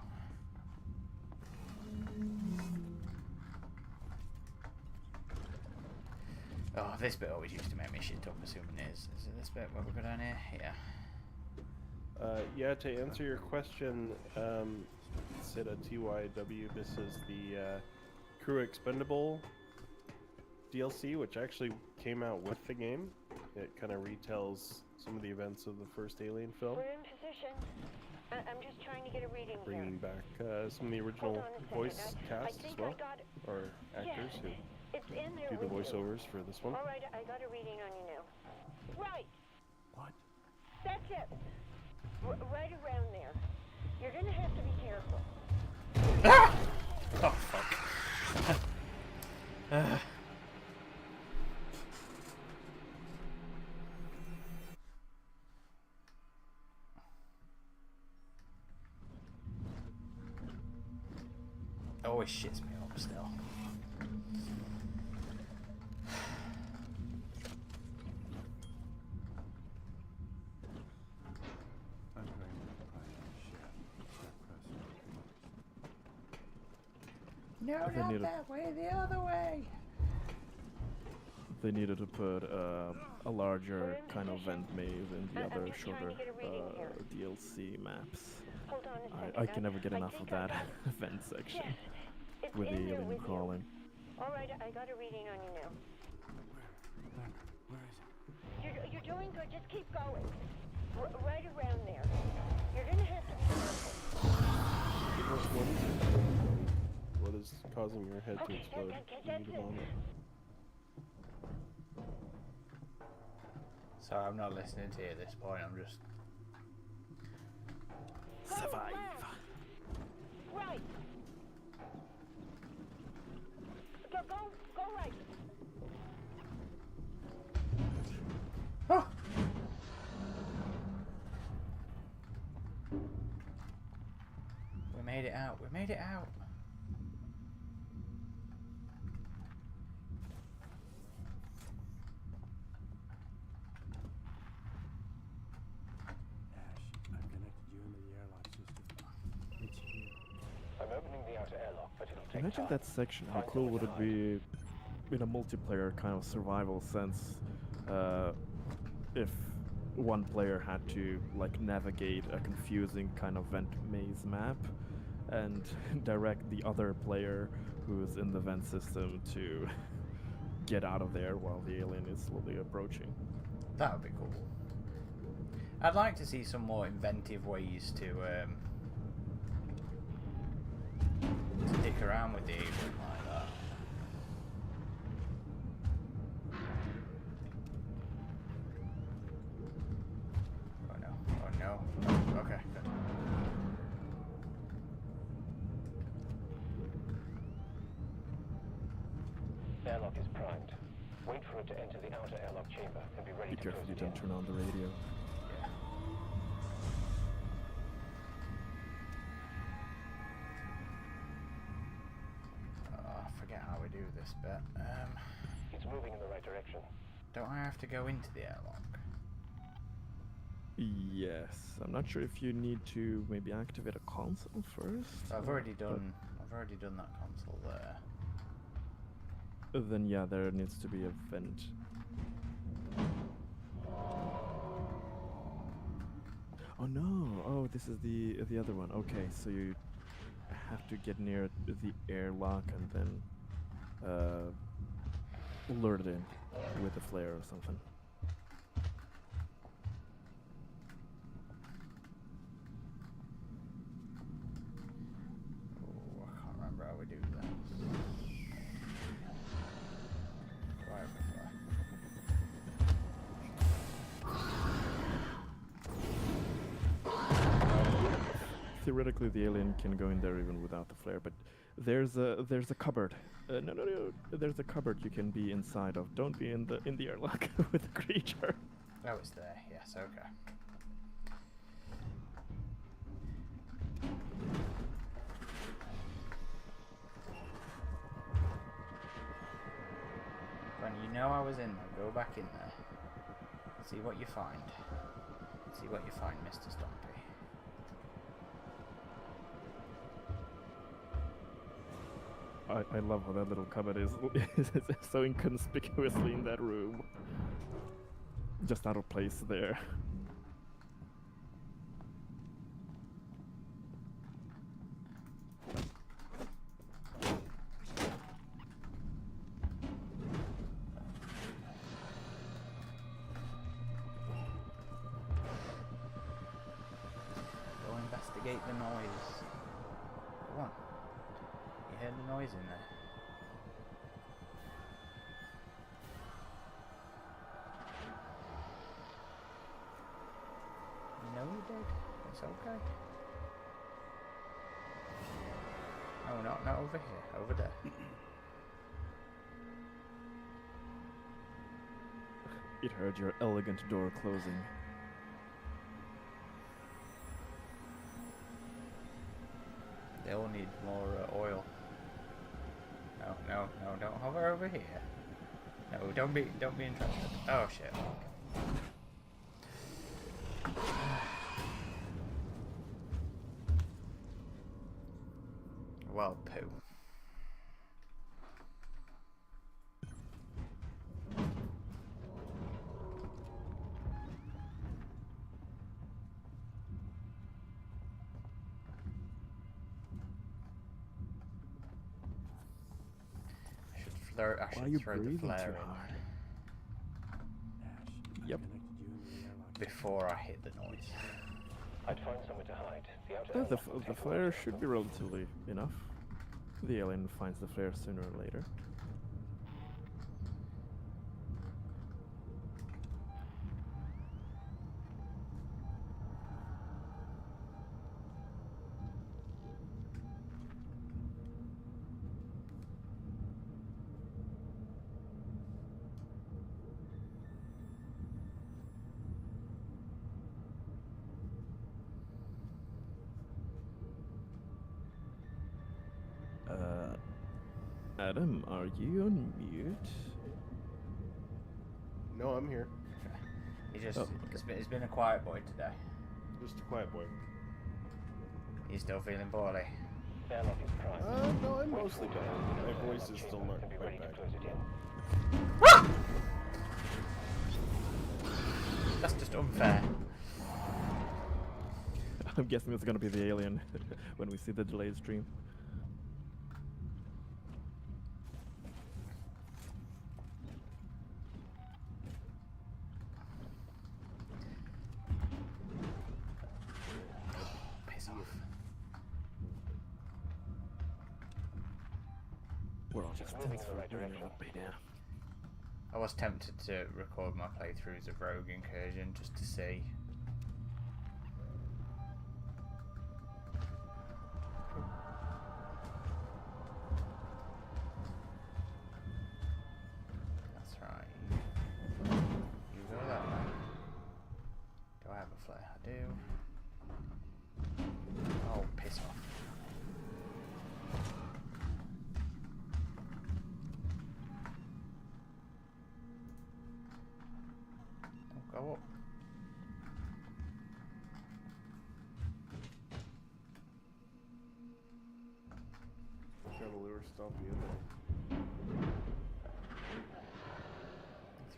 Oh, this bit always used to make me shit up, assuming it is. Is it this bit where we go down here? Yeah. Yeah, to answer your question, Sita TYW, this is the Crew Expendable DLC, which actually came out with the game. It kind of retells some of the events of the first Alien film. We're in position. I'm just trying to get a reading bringing back some of the original voice cast as well, or actors who do the voiceovers for this one. All right, I got a reading on you now. Right. What? That's it. Right around there. You're gonna have to be careful. Oh fuck. Always shits me up still. No, not that way, the other way. They needed to put a larger kind of vent maze in the other shorter DLC maps. I can never get enough of that vent section with the alien crawling. Alright, I got a reading on you now. Where is it? You're doing good, just keep going. Right around there. You're gonna have to be careful. What is causing your head to explode? You need a moment. Sorry, I'm not listening to you at this point, I'm just... Survive. Right. Go right. Oh. We made it out. I've connected you into the airlock system. It's here. I'm opening the outer airlock, but it'll take Imagine time. that section. How cool would it be in a multiplayer kind of survival sense if one player had to like navigate a confusing kind of vent maze map and direct the other player who's in the vent system to get out of there while the alien is slowly approaching. That would be cool. I'd like to see some more inventive ways to dick around with the alien like that. Oh no. Okay, good. Airlock is primed. Wait for it to enter the outer airlock chamber and be ready Be to careful close you it don't in. turn on the radio. Yeah. Oh, I forget how we do this bit. It's moving in the right direction. Don't I have to go into the airlock? Yes, I'm not sure if you need to maybe activate a console first. I've already done that console there. Then yeah, there needs to be a vent. Oh no! Oh, this is the other one. Okay, so you have to get near the airlock and then lure it in with a flare or something. Oh, I can't remember how we do that. Right before. Theoretically, the alien can go in there even without the flare, but there's a cupboard. No. There's a cupboard you can be inside of. Don't be in the airlock with the creature. Oh, it's there. Yes. Okay. When you know I was in there, go back in there. See what you find. See what you find, Mr. Stumpy. I love how that little cupboard is so inconspicuously in that room. Just out of place there. Go investigate the noise. Go on. You heard the noise in there. You know you did. It's okay. No, not over here. Over there. It heard your elegant door closing. They all need more oil. No, don't hover over here. No, don't be interested. Oh shit. Well, poo. I should throw the flare in. Yep. Before I hit the noise. I'd find somewhere to hide. The outer The flare should be relatively enough. The alien finds the flare sooner or later. Adam, are you on mute? No, I'm here. He's been a quiet boy today. Just a quiet boy. He's still feeling poorly. Airlock is primed. No, I'm mostly better. My voice is still not quite back. That's just unfair. I'm guessing it's gonna be the alien when we see the delayed stream. Piss off. We're all just tense for a minute right now. I was tempted to record my playthroughs of Rogue Incursion just to see. Go up. Gotta lure Stumpy in there.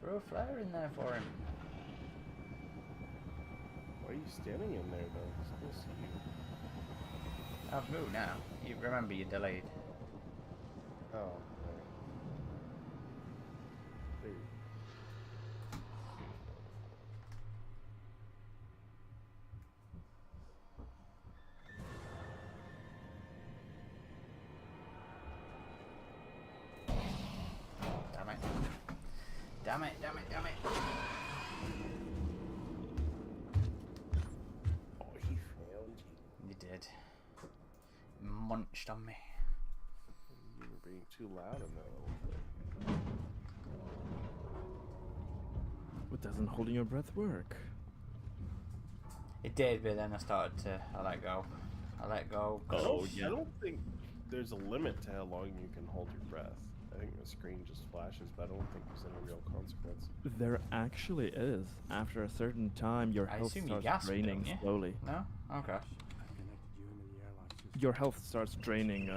Throw a flare in there for him. Why are you standing in there though? He's gonna see you. I've moved now. You remember you're delayed. Oh, right. There you Damn it. Damn it, damn it, damn it. Oh, he failed you. You did. Munched on me. You were being too loud in that little thing. But doesn't holding your breath work? It did, but then I let go. I let go. Oh, yeah. I don't think there's a limit to how long you can hold your breath. I think the screen just flashes, but I don't think there's any real consequence. There actually is. After a certain time, your health starts draining slowly. No? Okay. Your health starts draining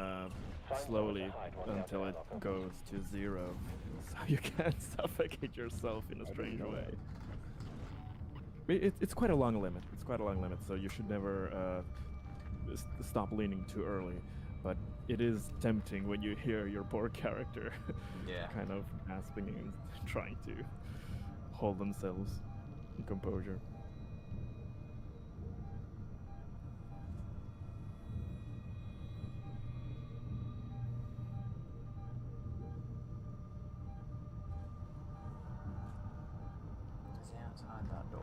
slowly until it goes to 0. So you can't suffocate yourself in a strange way. It's quite a long limit. It's quite a long limit, so you should never stop leaning too early. But it is tempting when you hear your poor character kind of gasping and trying to hold themselves in composure. Is he outside that door?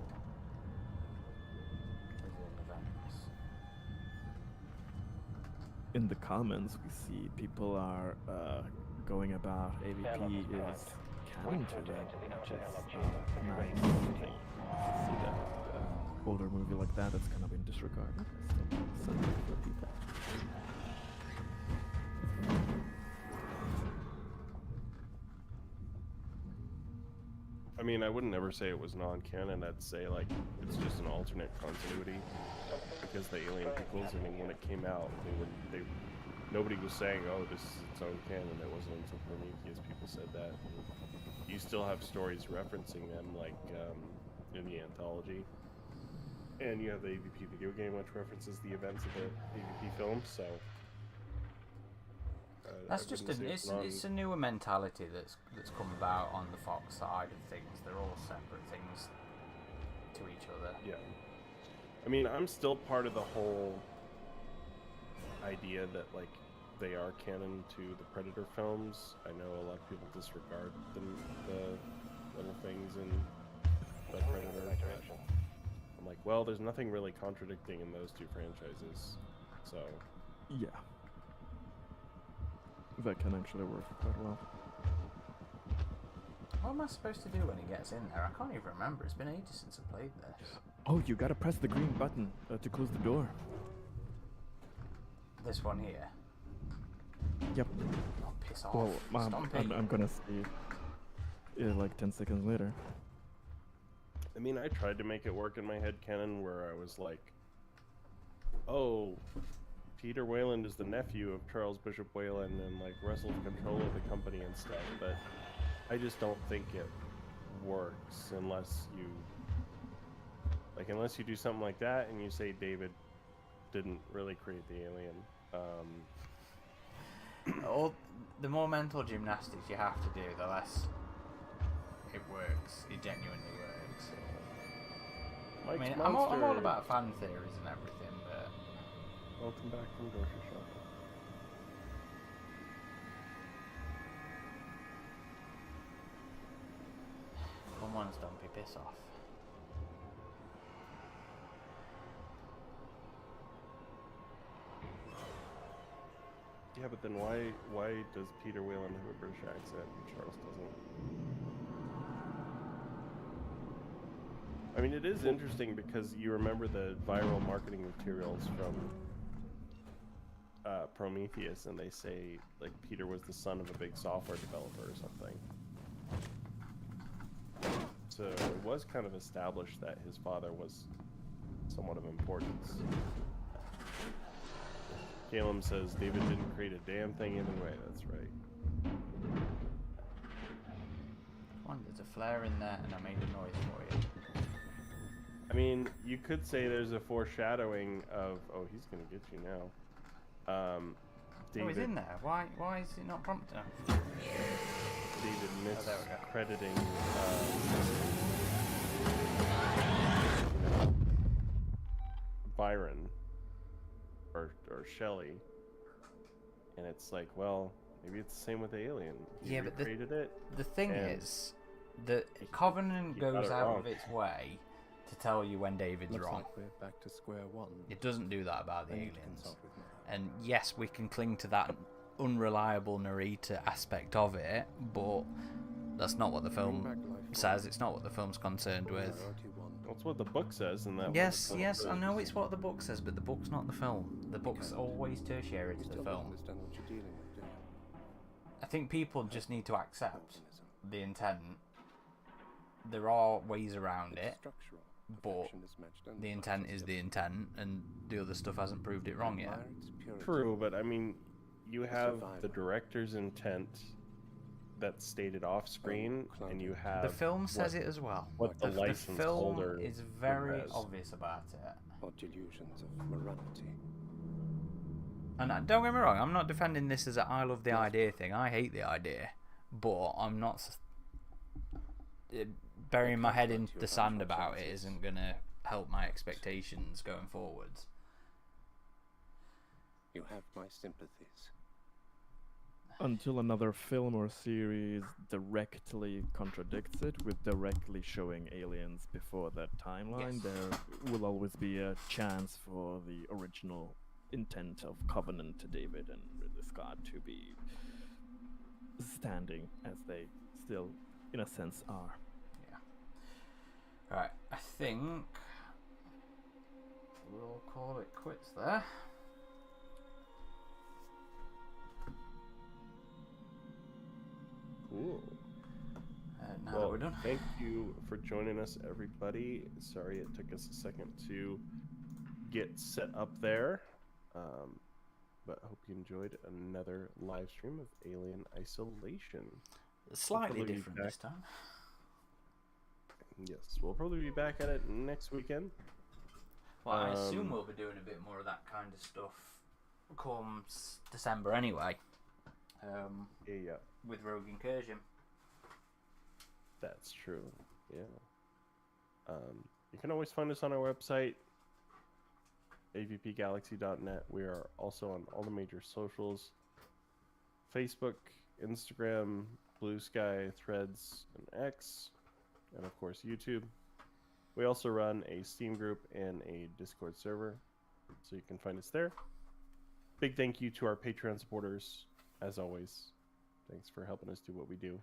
Is he in the vents? In the comments, we see people are going about AVP is canon to them, which is nice thing. To see that older movie like that that's kind of been disregarded. Still something for people. I mean, I wouldn't ever say it was non-canon. I'd say like it's just an alternate continuity because the Alien prequels. I mean, when it came out, nobody was saying, "Oh, this is its own canon." It wasn't until Prometheus people said that. And you still have stories referencing them, like in the anthology, and you have the AVP video game, which references the events of the AVP film. So that's just it's a newer mentality that's come about on the Fox side of things. They're all separate things to each other. Yeah. I mean, I'm still part of the whole idea that like they are canon to the Predator films. I know a lot of people disregard the little things in the Predator. But I'm like, well, there's nothing really contradicting in those two franchises. So yeah. That can actually work quite well. What am I supposed to do when he gets in there? I can't even remember. It's been ages since I played this. Oh, you gotta press the green button to close the door. This one here? Yep. Oh, piss off. Well, I'm gonna see it like 10 seconds later. I mean, I tried to make it work in my head canon where I was like, oh, Peter Wayland is the nephew of Charles Bishop Wayland and like wrestled control of the company and stuff, but I just don't think it works unless you do something like that and you say David didn't really create the alien. The more mental gymnastics you have to do, the less it works. It genuinely works. I mean, I'm all about fan theories and everything, but... Welcome back from grocery shopping. Come on, Stumpy, piss off. Yeah, but then why does Peter Wayland have a British accent and Charles doesn't? I mean, it is interesting because you remember the viral marketing materials from Prometheus, and they say like Peter was the son of a big software developer or something. So it was kind of established that his father was somewhat of importance. Caleb says David didn't create a damn thing either way. That's right. Come on, there's a flare in there, and I made a noise for you. I mean, you could say there's a foreshadowing of, oh, he's gonna get you now. David, Oh, he's in there. Why is it not prompted? David miscrediting Byron or Shelley, and it's like, well, maybe it's the same with the alien. He but created it. The thing is that Covenant goes out of its way to tell you when David's Looks wrong. like we're back to square one. It doesn't do that about the I need to aliens. consult with Muthur. And yes, we can cling to that unreliable narrator aspect of it, but that's not what the film says. It's not what the film's concerned with. That's what the book says, and that. Yes, I know it's what the book says, but the book's not the film. The book's always tertiary to the film. Understand what you're dealing with, do you? I think people just need to accept the intent. There are ways around it, but the intent is the intent, and the other stuff hasn't proved it wrong yet. True, but I mean, you have the director's intent that's stated off screen, and you have The film says it as well. What the license film holder is very has. obvious about it. Or delusions of morality. And don't get me wrong, I'm not defending this as a I love the idea thing. I hate the idea, but I'm not. Burying my head in the sand about it isn't gonna help my expectations going forwards. You have my sympathies. Until another film or series directly contradicts it with directly showing aliens before that timeline, there will always be a chance for the original intent of Covenant to David and Ridley Scott to be standing as they still, in a sense, are. Right, I think we'll call it quits there. Cool. Now Well, that we're done. thank you for joining us, everybody. Sorry it took us a second to get set up there, but I hope you enjoyed another live stream of Alien Isolation. Slightly We'll probably be different back- this time. Yes, we'll probably be back at it next weekend. Well, I assume we'll be doing a bit more of that kind of stuff comes December anyway. Yeah, with Rogue Incursion. that's true. Yeah. You can always find us on our website, avpgalaxy.net. We are also on all the major socials: Facebook, Instagram, Blue Sky, Threads, and X, and of course YouTube. We also run a Steam group and a Discord server, so you can find us there. Big thank you to our Patreon supporters, as always. Thanks for helping us do what we do.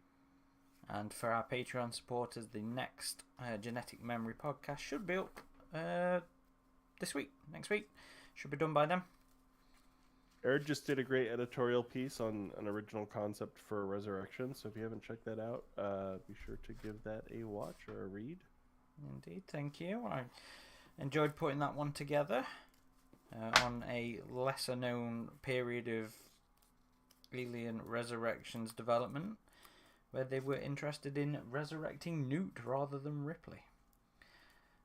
And for our Patreon supporters, the next Genetic Memory podcast should be up this week, next week. Should be done by then. Eric just did a great editorial piece on an original concept for Resurrection, so if you haven't checked that out, be sure to give that a watch or a read. Indeed, thank you. I enjoyed putting that one together on a lesser known period of Alien Resurrection's development, where they were interested in resurrecting Newt rather than Ripley.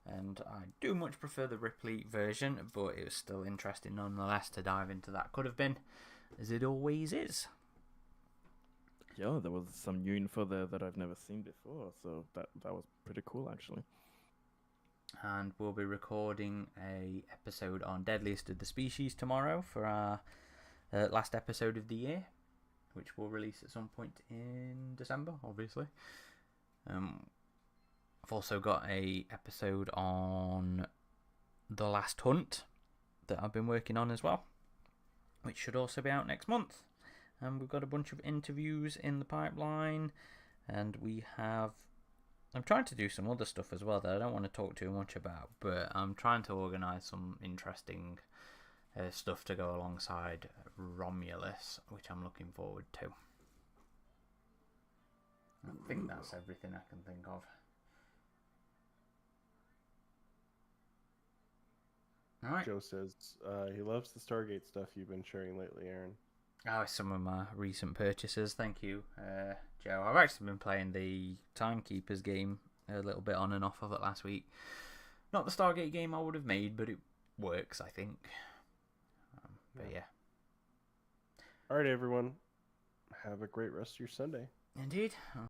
And I do much prefer the Ripley version, but it was still interesting nonetheless to dive into that. Could have been, as it always is. Yeah, there was some new info there that I've never seen before, so that was pretty cool actually. And we'll be recording a episode on Deadliest of the Species tomorrow for our last episode of the year, which will release at some point in December, obviously. I've also got a episode on The Last Hunt that I've been working on as well, which should also be out next month. And we've got a bunch of interviews in the pipeline, and I'm trying to do some other stuff as well that I don't want to talk too much about, but I'm trying to organise some interesting stuff to go alongside Romulus, which I'm looking forward to. I think that's everything I can think of. All right. Joe says he loves the Stargate stuff you've been sharing lately, Aaron. Oh, some of my recent purchases. Thank you, Joe. I've actually been playing the Timekeepers game a little bit on and off of it last week. Not the Stargate game I would have made, but it works, I think. But yeah. All right, everyone. Have a great rest of your Sunday. Indeed.